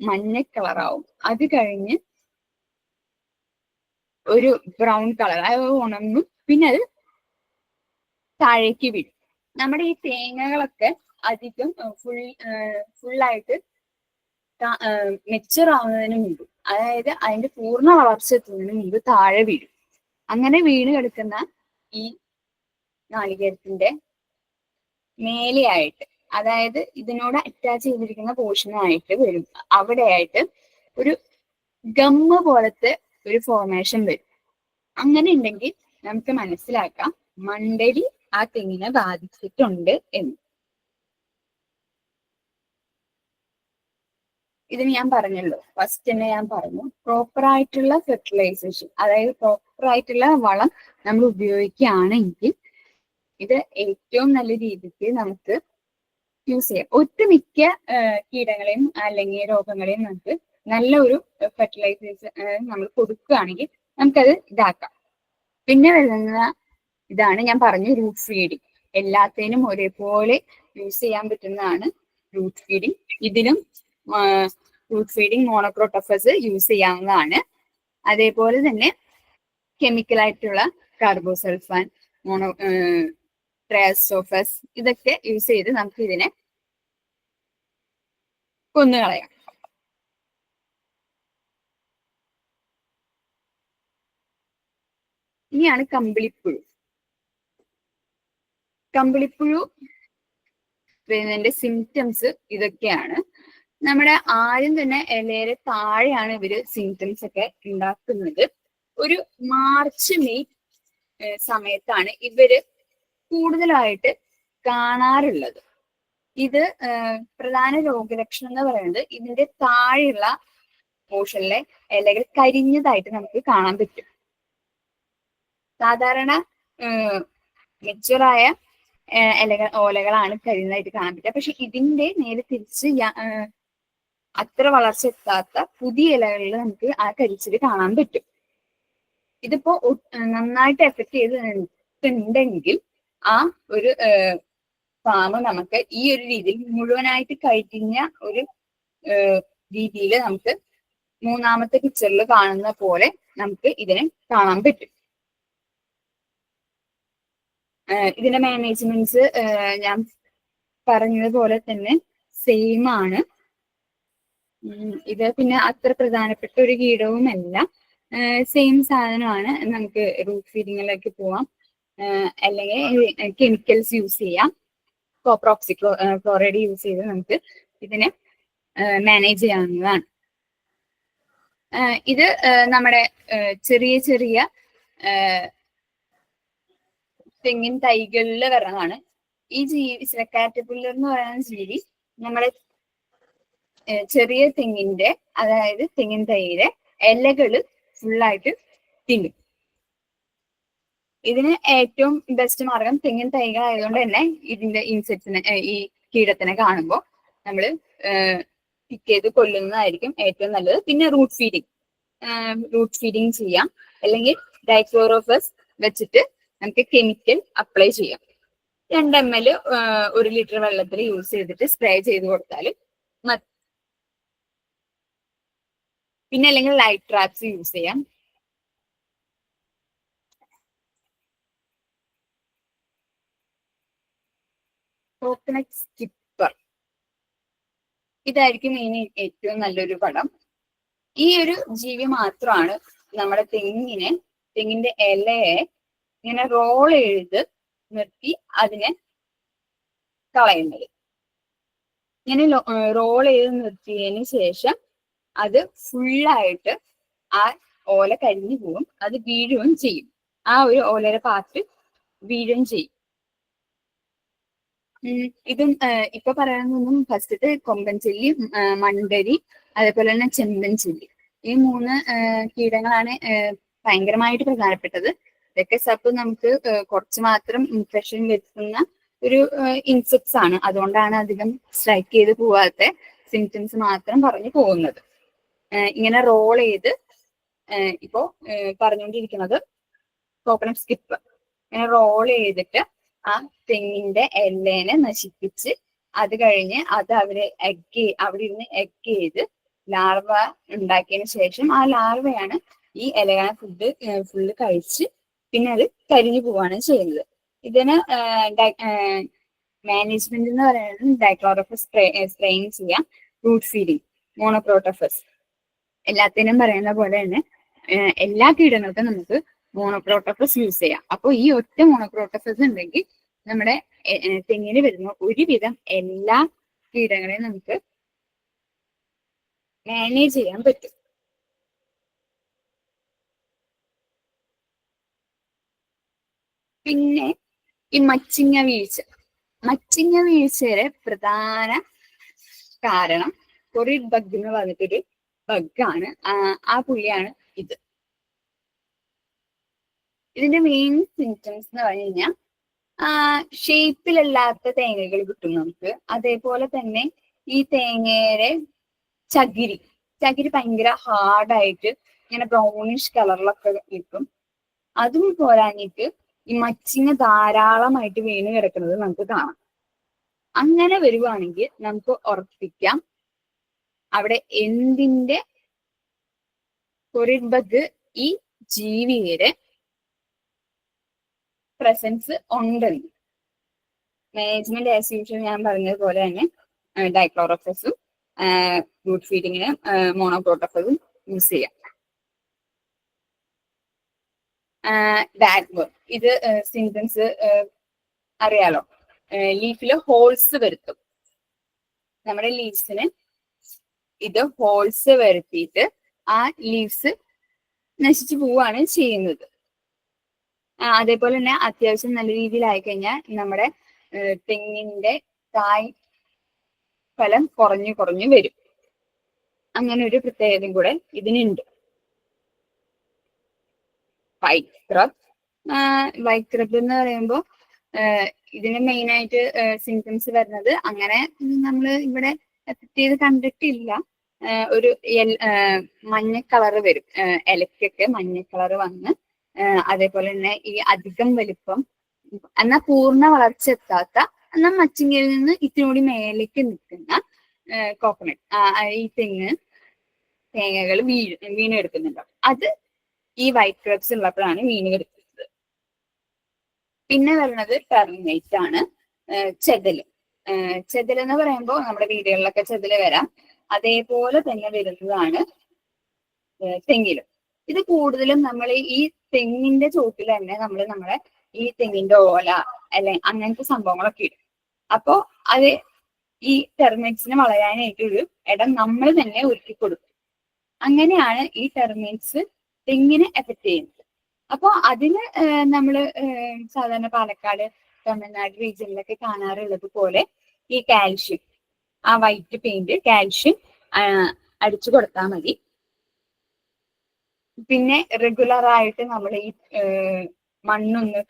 മഞ്ഞ കളറാവും. അത് കഴിഞ്ഞ് ഒരു ബ്രൗൺ കളർ അത് ഉണങ്ങും. പിന്നെ അത് താഴേക്ക് വീഴും. നമ്മുടെ ഈ തേങ്ങകളൊക്കെ അധികം ഫുള്ളായിട്ട് മെച്ചുർ ആവുന്നതിന് മുമ്പ്, അതായത് അതിന്റെ പൂർണ്ണ വളർച്ച എത്തുന്നതിന് മുമ്പ് താഴെ വീഴും. അങ്ങനെ വീണ് കിടക്കുന്ന ഈ നാളികേരത്തിന്റെ മേലെയായിട്ട്, അതായത് ഇതിനോട് അറ്റാച്ച് ചെയ്തിരിക്കുന്ന പോർഷനായിട്ട് വരും, അവിടെയായിട്ട് ഒരു ഗമ്മ് പോലത്തെ ഒരു ഫോർമേഷൻ വരും. അങ്ങനെ ഉണ്ടെങ്കിൽ നമുക്ക് മനസ്സിലാക്കാം മണ്ടരി ആ തെങ്ങിനെ ബാധിച്ചിട്ടുണ്ട് എന്ന്. ഇതിന് ഞാൻ പറഞ്ഞല്ലോ, ഫസ്റ്റ് തന്നെ ഞാൻ പറഞ്ഞു, പ്രോപ്പർ ആയിട്ടുള്ള ഫെർട്ടിലൈസേഷൻ, അതായത് പ്രോപ്പർ ആയിട്ടുള്ള വളം നമ്മൾ ഉപയോഗിക്കുകയാണെങ്കിൽ ഇത് ഏറ്റവും നല്ല രീതിക്ക് നമുക്ക് യൂസ് ചെയ്യാം. ഒട്ടുമിക്ക കീടങ്ങളെയും അല്ലെങ്കിൽ രോഗങ്ങളെയും നമുക്ക് നല്ല ഒരു ഫെർട്ടിലൈസേഷൻ നമ്മൾ കൊടുക്കുകയാണെങ്കിൽ നമുക്കത് ഇതാക്കാം. പിന്നെ വരുന്ന ഇതാണ് ഞാൻ പറഞ്ഞു റൂട്ട് ഫീഡിങ്. എല്ലാത്തിനും ഒരേപോലെ യൂസ് ചെയ്യാൻ പറ്റുന്നതാണ് റൂട്ട് ഫീഡിങ്. ഇതിനും റൂട്ട് ഫീഡിങ് മോണോക്രോട്ടോഫസ് യൂസ് ചെയ്യാവുന്നതാണ്. അതേപോലെ തന്നെ കെമിക്കലായിട്ടുള്ള കാർബോസൾഫാൻ, ട്രയാസോഫസ് ഇതൊക്കെ യൂസ് ചെയ്ത് നമുക്ക് ഇതിനെ കൊന്നുകളയാം. ഇനിയാണ് കമ്പിളിപ്പുഴു. കമ്പിളിപ്പുഴു വരുന്നതിന്റെ സിംറ്റംസ് ഇതൊക്കെയാണ്. നമ്മുടെ ആദ്യം തന്നെ ഇലയുടെ താഴെയാണ് ഇവര് സിംറ്റംസ് ഒക്കെ ഉണ്ടാക്കുന്നത്. ഒരു മാർച്ച് മെയ് സമയത്താണ് ഇവര് കൂടുതലായിട്ട് കാണാറുള്ളത്. ഇത് പ്രധാന രോഗലക്ഷണം എന്ന് പറയുന്നത് ഇതിന്റെ താഴെയുള്ള പോർഷനിലെ ഇലകൾ കരിഞ്ഞതായിട്ട് നമുക്ക് കാണാൻ പറ്റും. സാധാരണ മെച്ചുറായ ഓലകളാണ് കരിഞ്ഞതായിട്ട് കാണാൻ പറ്റുക. പക്ഷെ ഇതിന്റെ നേരെ തിരിച്ച് അത്ര വളർച്ച എത്താത്ത പുതിയ ഇലകളിൽ നമുക്ക് ആ കരിച്ചിൽ കാണാൻ പറ്റും. ഇതിപ്പോ നന്നായിട്ട് എഫക്ട് ചെയ്തിട്ടുണ്ടെങ്കിൽ ആ ഒരു ഫാം നമുക്ക് ഈ ഒരു രീതിയിൽ മുഴുവനായിട്ട് കഴിഞ്ഞ ഒരു രീതിയിൽ നമുക്ക് മൂന്നാമത്തെ പിക്ചറിൽ കാണുന്ന പോലെ നമുക്ക് ഇതിനെ കാണാൻ പറ്റും. ഇതിന്റെ മാനേജ്മെന്റ്സ് ഞാൻ പറഞ്ഞതുപോലെ തന്നെ സെയിം ആണ്. ഇത് പിന്നെ അത്ര പ്രധാനപ്പെട്ട ഒരു കീടവുമല്ല, സെയിം സാധനമാണ്. നമുക്ക് റൂട്ട് ഫീഡിങ്ങിലേക്ക് പോവാം, അല്ലെങ്കിൽ കെമിക്കൽസ് യൂസ് ചെയ്യാം. കോപ്രോക്സി ക്ലോറൈഡ് യൂസ് ചെയ്ത് നമുക്ക് ഇതിനെ മാനേജ് ചെയ്യാവുന്നതാണ്. ഇത് നമ്മുടെ ചെറിയ ചെറിയ തെങ്ങിൻ തൈകളിൽ വരുന്നതാണ്. ഈ ജീവി കാറ്റർപില്ലർ എന്ന് പറയുന്ന ജീവി നമ്മുടെ ചെറിയ തെങ്ങിന്റെ, അതായത് തെങ്ങിൻ തൈയുടെ ഇലകള് ഫുള്ളായിട്ട് തിന്നും. ഇതിന് ഏറ്റവും ബെസ്റ്റ് മാർഗം തെങ്ങിൻ തൈകൾ ആയതുകൊണ്ട് തന്നെ ഇതിന്റെ ഇൻസെക്ട്സിനെ, ഈ കീടത്തിനെ കാണുമ്പോൾ നമ്മൾ പിക്ക് ചെയ്ത് കൊല്ലുന്നതായിരിക്കും ഏറ്റവും നല്ലത്. പിന്നെ റൂട്ട് ഫീഡിങ് ചെയ്യാം, അല്ലെങ്കിൽ ഡൈക്ലോറോഫസ് വെച്ചിട്ട് നമുക്ക് കെമിക്കൽ അപ്ലൈ ചെയ്യാം. 2 ml 1 ലിറ്റർ വെള്ളത്തിൽ യൂസ് ചെയ്തിട്ട് സ്പ്രേ ചെയ്ത് കൊടുത്താൽ മതി. പിന്നെ അല്ലെങ്കിൽ ലൈറ്റ് ട്രാപ്സ് യൂസ് ചെയ്യാം. കോക്കനട്ട് സ്കിപ്പർ ഇതായിരിക്കും ഇനി ഏറ്റവും നല്ലൊരു പടം. ഈ ഒരു ജീവി മാത്രമാണ് നമ്മുടെ തെങ്ങിന്റെ ഇലയെ ഇങ്ങനെ റോൾ ചെയ്ത് നിർത്തി അതിനെ കളയുന്നത്. ഇങ്ങനെ റോൾ ചെയ്ത് നിർത്തിയതിന് ശേഷം അത് ഫുള്ളായിട്ട് ആ ഓല കരിഞ്ഞു പോകും, അത് വീഴുകയും ചെയ്യും. ആ ഒരു ഓലയുടെ പാർട്ട് വീഴുകയും ചെയ്യും. ഇതും ഇപ്പൊ പറയാനൊന്നും ഫസ്റ്റത്തെ കൊമ്പൻ ചെല്ലി, മണ്ടരി, അതേപോലെ തന്നെ ചെമ്പൻ ചെല്ലി, ഈ 3 കീടങ്ങളാണ് ഭയങ്കരമായിട്ട് പ്രധാനപ്പെട്ടത്. ഇതൊക്കെ സപ്പ് നമുക്ക് കുറച്ച് മാത്രം ഇൻഫെക്ഷൻ വരുത്തുന്ന ഒരു ഇൻസെക്ട്സ് ആണ്. അതുകൊണ്ടാണ് അധികം സ്ട്രൈക്ക് ചെയ്ത് പോവാത്ത, സിംറ്റംസ് മാത്രം പറഞ്ഞു പോകുന്നത്. ഇങ്ങനെ റോൾ ചെയ്ത് ഇപ്പോ പറഞ്ഞുകൊണ്ടിരിക്കുന്നത് കോക്കനട്ട് സ്കിപ്പർ. ഇങ്ങനെ റോൾ ചെയ്തിട്ട് ആ തെങ്ങിന്റെ ഇലേനെ നശിപ്പിച്ച് അത് കഴിഞ്ഞ് അത് അവിടെ ഇരുന്ന് എഗ് ചെയ്ത് ലാർവ ഉണ്ടാക്കിയതിന് ശേഷം ആ ലാർവയാണ് ഈ ഇലകളെ ഫുള്ള് കഴിച്ച് പിന്നെ അത് കരിഞ്ഞു പോവാണ് ചെയ്യുന്നത്. ഇതിന് മാനേജ്മെന്റ് എന്ന് പറയുന്നത് ഡൈക്ലോറോഫസ് സ്പ്രേയിങ് ചെയ്യാം, റൂട്ട് ഫീഡിങ്, മോണോക്രോട്ടോഫസ്. എല്ലാത്തിനും പറയുന്ന പോലെ തന്നെ എല്ലാ കീടങ്ങൾക്കും നമുക്ക് മോണോക്രോട്ടോഫസ് യൂസ് ചെയ്യാം. അപ്പോൾ ഈ ഒറ്റ മോണോക്രോട്ടോഫസ് ഉണ്ടെങ്കിൽ നമ്മുടെ തെങ്ങിന് വരുന്ന ഒരുവിധം എല്ലാ കീടങ്ങളെയും നമുക്ക് മാനേജ് ചെയ്യാൻ പറ്റും. പിന്നെ ഈ മച്ചിങ്ങ വീഴ്ചയുടെ പ്രധാന കാരണം കൊറിഡ് ബഗ് എന്ന് പറഞ്ഞിട്ടൊരു ബഗ്ഗാണ്. ആ പുള്ളിയാണ് ഇത്. ഇതിന്റെ മെയിൻ സിംറ്റംസ് എന്ന് പറഞ്ഞു കഴിഞ്ഞാൽ ഷേപ്പിലല്ലാത്ത തേങ്ങകൾ കിട്ടും നമുക്ക്. അതേപോലെ തന്നെ ഈ തേങ്ങയുടെ ചകിരി ഭയങ്കര ഹാർഡായിട്ട് ഇങ്ങനെ ബ്രൗണിഷ് കളറിലൊക്കെ കിട്ടും. അതും പോരാഞ്ഞിട്ട് ഈ മച്ചിങ്ങ ധാരാളമായിട്ട് വീണ് കിടക്കുന്നത് നമുക്ക് കാണാം. അങ്ങനെ വരുവാണെങ്കിൽ നമുക്ക് ഉറപ്പിക്കാം അവിടെ എന്തിന്റെ കൊറിഡ് ബഗ് ഈ ജീവിയുടെ പ്രസൻസ് ഉണ്ടെന്ന്. മാനേജ്മെന്റ് ആസ് യൂഷ്വൽ ഞാൻ പറഞ്ഞതുപോലെ തന്നെ ഡൈക്ലോറോഫസും ഫ്രൂട്ട് ഫീഡിങ്ങിന് മോണോക്രോട്ടോഫസും യൂസ് ചെയ്യാം. ഡാഗ്വർ ഇത് സിംറ്റംസ് അറിയാലോ. ലീഫില് ഹോൾസ് വരുത്തും. നമ്മുടെ ലീവ്സിന് ഇത് ഹോൾസ് വരുത്തിയിട്ട് ആ ലീവ്സ് നശിച്ചു പോവുകയാണ് ചെയ്യുന്നത്. അതേപോലെ തന്നെ അത്യാവശ്യം നല്ല രീതിയിലായി കഴിഞ്ഞാൽ നമ്മുടെ തെങ്ങിന്റെ കായ് ഫലം കുറഞ്ഞു വരും. അങ്ങനെ ഒരു പ്രത്യേകതയും കൂടെ ഇതിനുണ്ട്. വൈറ്റ് ക്രബ് എന്ന് പറയുമ്പോൾ ഇതിന് മെയിൻ ആയിട്ട് സിംറ്റംസ് വരുന്നത് അങ്ങനെ നമ്മൾ ഇവിടെ എഫക്ട് ചെയ്ത് കണ്ടിട്ടില്ല. ഒരു മഞ്ഞ കളറ് വരും, ഇലക്കൊക്കെ മഞ്ഞ കളറ് വന്ന്, അതേപോലെ തന്നെ ഈ അധികം വലിപ്പം എന്നാൽ പൂർണ്ണ വളർച്ച എത്താത്ത എന്നാൽ മച്ചിങ്ങയിൽ നിന്ന് ഇത്തിരി കൂടി മേലേക്ക് നിൽക്കുന്ന കോക്കനട്ട് ഈ തേങ്ങകൾ വീണെടുക്കുന്നുണ്ടാവും. അത് ഈ വൈറ്റ് ക്രബ്സ് ഉള്ളപ്പോഴാണ് വീണെടുക്കുന്നത്. പിന്നെ വരുന്നത് ടെർമിനേറ്റ് ആണ്. ചെതല് എന്ന് പറയുമ്പോൾ നമ്മുടെ വീടുകളിലൊക്കെ ചെതല് വരാം. അതേപോലെ തന്നെ വരുന്നതാണ് തെങ്ങിലും. ഇത് കൂടുതലും നമ്മൾ ഈ തെങ്ങിന്റെ ചോട്ടിൽ തന്നെ നമ്മളെ ഈ തെങ്ങിന്റെ ഓല അല്ലെ അങ്ങനത്തെ സംഭവങ്ങളൊക്കെ ഇടും. അപ്പോ അത് ഈ ടെർമിനേറ്റ്സിനെ വളരാനായിട്ടൊരു ഇടം നമ്മൾ തന്നെ ഒരുക്കി കൊടുക്കും. അങ്ങനെയാണ് ഈ ടെർമിനേറ്റ്സ് തെങ്ങിനെ എഫക്ട് ചെയ്യുന്നത്. അപ്പോൾ അതിന് നമ്മള് സാധാരണ പാലക്കാട്, തമിഴ്നാട് റീജിയനിലൊക്കെ കാണാറുള്ളത് പോലെ ഈ കാൽഷ്യം, ആ വൈറ്റ് പെയിന്റ് കാൽഷ്യം അടിച്ചു കൊടുത്താൽ മതി. പിന്നെ റെഗുലർ ആയിട്ട് നമ്മൾ ഈ മണ്ണൊന്ന്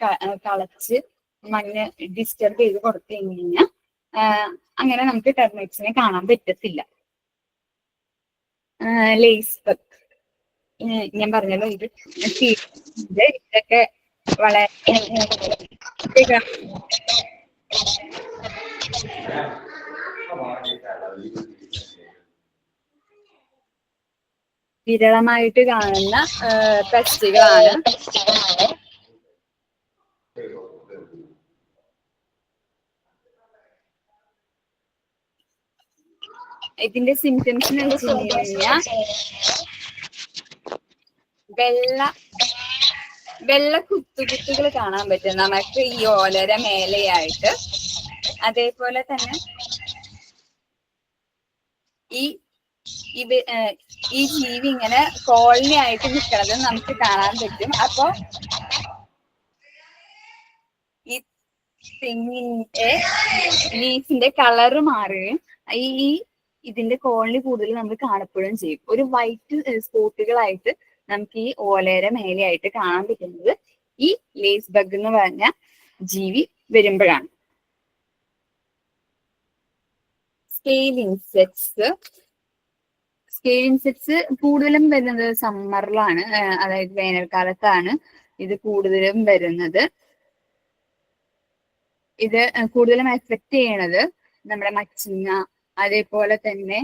കളച്ച് മണ്ണ് ഡിസ്റ്റർബ് ചെയ്ത് കൊടുത്തു കഴിഞ്ഞാൽ അങ്ങനെ നമുക്ക് ടെർമിനേറ്റ്സിനെ കാണാൻ പറ്റത്തില്ല. ലേസ് ബഗ് ഞാൻ പറഞ്ഞല്ലോ, ഇതൊക്കെ വളരെ വിരളമായിട്ട് കാണുന്ന പെസ്റ്റുകളാണ്. ഇതിന്റെ സിംറ്റംസ് എന്ന് വെച്ച് കഴിഞ്ഞാൽ വെള്ള കുത്തുകുത്തുകൾ കാണാൻ പറ്റും നമുക്ക് ഈ ഓലര മേലെയായിട്ട്. അതേപോലെ തന്നെ ഈ ജീവി ഇങ്ങനെ കോളനി ആയിട്ട് നിൽക്കുന്നത് നമുക്ക് കാണാൻ പറ്റും. അപ്പൊ ഈ തെങ്ങിന്റെ ലീഫിന്റെ കളറ് മാറുകയും ഇതിന്റെ കോളനി കൂടുതൽ നമ്മൾ കാണപ്പെടുകയും ചെയ്യും. ഒരു വൈറ്റ് സ്പോട്ടുകളായിട്ട് നമുക്ക് ഈ ഓലയുടെ മേലെയായിട്ട് കാണാൻ പറ്റുന്നത് ഈ ലേസ് ബഗ് എന്ന് പറഞ്ഞ ജീവി വരുമ്പോഴാണ്. സ്കെയിൽ ഇൻസെക്ട്സ് കൂടുതലും വരുന്നത് സമ്മറിലാണ്, അതായത് വേനൽക്കാലത്താണ് ഇത് കൂടുതലും വരുന്നത്. ഇത് കൂടുതലും എഫക്ട് ചെയ്യണത് നമ്മുടെ മച്ചിങ്ങ, അതേപോലെ തന്നെ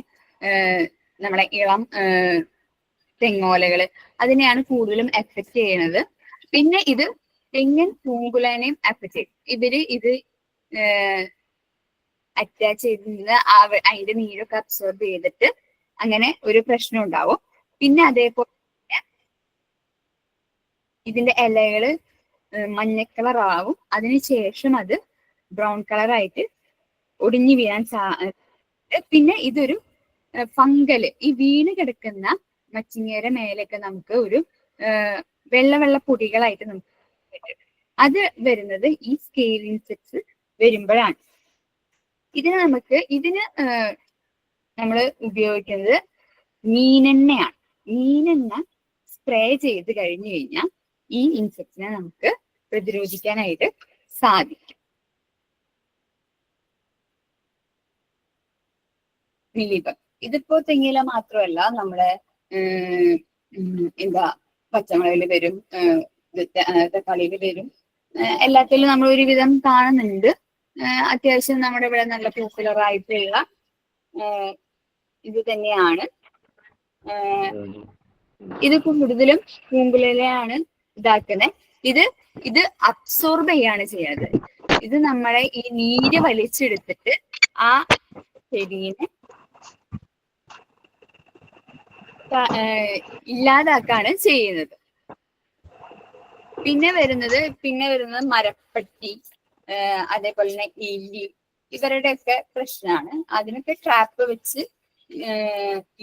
നമ്മുടെ ഇളം തെങ്ങോലകള്, അതിനെയാണ് കൂടുതലും എഫക്ട് ചെയ്യണത്. പിന്നെ ഇത് തെങ്ങിൻ പൂങ്കുലനെയും എഫക്ട് ചെയ്യും. ഇത് അറ്റാച്ച് ചെയ്ത് അതിന്റെ നീരൊക്കെ അബ്സോർബ് ചെയ്തിട്ട് അങ്ങനെ ഒരു പ്രശ്നം ഉണ്ടാവും. പിന്നെ അതേപോലെ ഇതിന്റെ ഇലകള് മഞ്ഞ കളർ ആവും. അതിനുശേഷം അത് ബ്രൗൺ കളറായിട്ട് ഒടിഞ്ഞു വീഴാൻ പിന്നെ ഇതൊരു ഫംഗല്, ഈ വീണ് കിടക്കുന്ന മച്ചിങ്ങയുടെ മേലൊക്കെ നമുക്ക് ഒരു വെള്ള പൊടികളായിട്ട് നമുക്ക് അത് വരുന്നത് ഈ സ്കെയിൽ ഇൻസെക്ട്സ് വരുമ്പോഴാണ്. ഇതിന് നമ്മൾ ഉപയോഗിക്കുന്നത് മീനെണ്ണയാണ്. മീനെണ്ണ സ്പ്രേ ചെയ്ത് കഴിഞ്ഞു കഴിഞ്ഞാൽ ഈ ഇൻസെക്ട്സിനെ നമുക്ക് പ്രതിരോധിക്കാനായിട്ട് സാധിക്കും. മിലിബഗ് ഇതിപ്പോ തെങ്ങില മാത്രമല്ല, നമ്മുടെ എന്താ പച്ചമുളകിൽ വരും, തക്കാളിയിൽ വരും, എല്ലാത്തിലും നമ്മൾ ഒരുവിധം കാണുന്നുണ്ട്. അത്യാവശ്യം നമ്മുടെ ഇവിടെ നല്ല പോപ്പുലർ ആയിട്ടുള്ള ഇത് തന്നെയാണ്. ഇത് കൂടുതലും പൂങ്കുലയാണ് ഇതാക്കുന്നത്. ഇത് അബ്സോർബ് ചെയ്യാണ് ചെയ്യുന്നത്. ഇത് നമ്മളെ ഈ നീര് വലിച്ചെടുത്തിട്ട് ആ ചെടീനെ ഇല്ലാതാക്കാണ് ചെയ്യുന്നത്. പിന്നെ വരുന്നത് മരപ്പട്ടി, അതേപോലെ തന്നെ എലി, ഇവരുടെയൊക്കെ പ്രശ്നമാണ്. അതിനൊക്കെ ട്രാപ്പ് വെച്ച്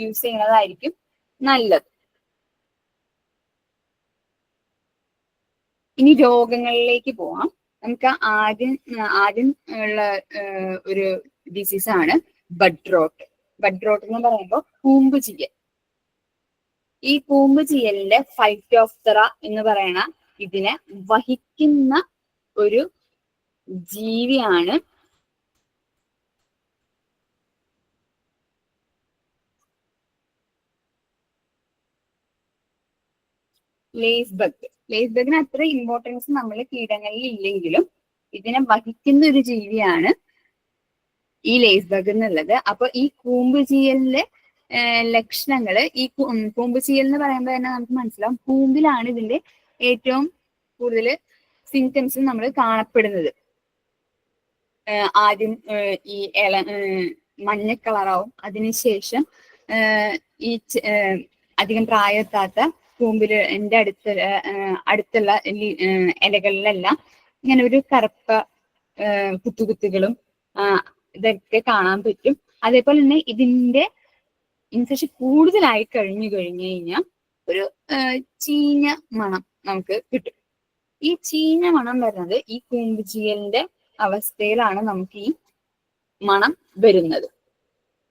യൂസ് ചെയ്യുന്നതായിരിക്കും നല്ലത്. ഇനി രോഗങ്ങളിലേക്ക് പോവാം. നമുക്ക് ആദ്യം ഉള്ള ഒരു ഡിസീസാണ് ബഡ് റോട്ട്. ബഡ് റോട്ട് എന്ന് പറയുമ്പോൾ കൂമ്പ് ചീയൽ. ഈ കൂമ്പ് ചീയലിന്റെ ഫൈറ്റോഫ്തറ എന്ന് പറയുന്ന ഇതിനെ വഹിക്കുന്ന ഒരു ജീവിയാണ് ലേസ് ബഗ്. ലേസ് ബഗിന് അത്ര ഇമ്പോർട്ടൻസ് നമ്മൾ കീടങ്ങളിൽ ഇല്ലെങ്കിലും ഇതിനെ വഹിക്കുന്ന ഒരു ജീവിയാണ് ഈ ലേസ് ബഗ് എന്നുള്ളത്. അപ്പൊ ഈ കൂമ്പ് ചീയലിന്റെ ലക്ഷണങ്ങള്, ഈ കൂമ്പ് ചീയൽ എന്ന് പറയുമ്പോൾ തന്നെ നമുക്ക് മനസ്സിലാവും കൂമ്പിലാണ് ഇതിന്റെ ഏറ്റവും കൂടുതൽ സിംറ്റംസ് നമ്മൾ കാണപ്പെടുന്നത്. ആദ്യം ഈ മഞ്ഞ കളറാവും. അതിനുശേഷം ഈ അധികം പ്രായത്താത്ത കൂമ്പില് എൻ്റെ അടുത്തുള്ള ഇലകളിലെല്ലാം ഇങ്ങനെ ഒരു കറുപ്പ കുത്തുകുത്തുകളും ഇതൊക്കെ കാണാൻ പറ്റും. അതേപോലെ തന്നെ ഇതിന്റെ ഇൻഫെക്ഷൻ കൂടുതലായി കഴിഞ്ഞു കഴിഞ്ഞാൽ ഒരു ചീഞ്ഞ മണം നമുക്ക് കിട്ടും. ഈ ചീഞ്ഞ മണം വരുന്നത് ഈ കൂമ്പ് ചീയലിന്റെ അവസ്ഥയിലാണ് നമുക്ക് ഈ മണം വരുന്നത്.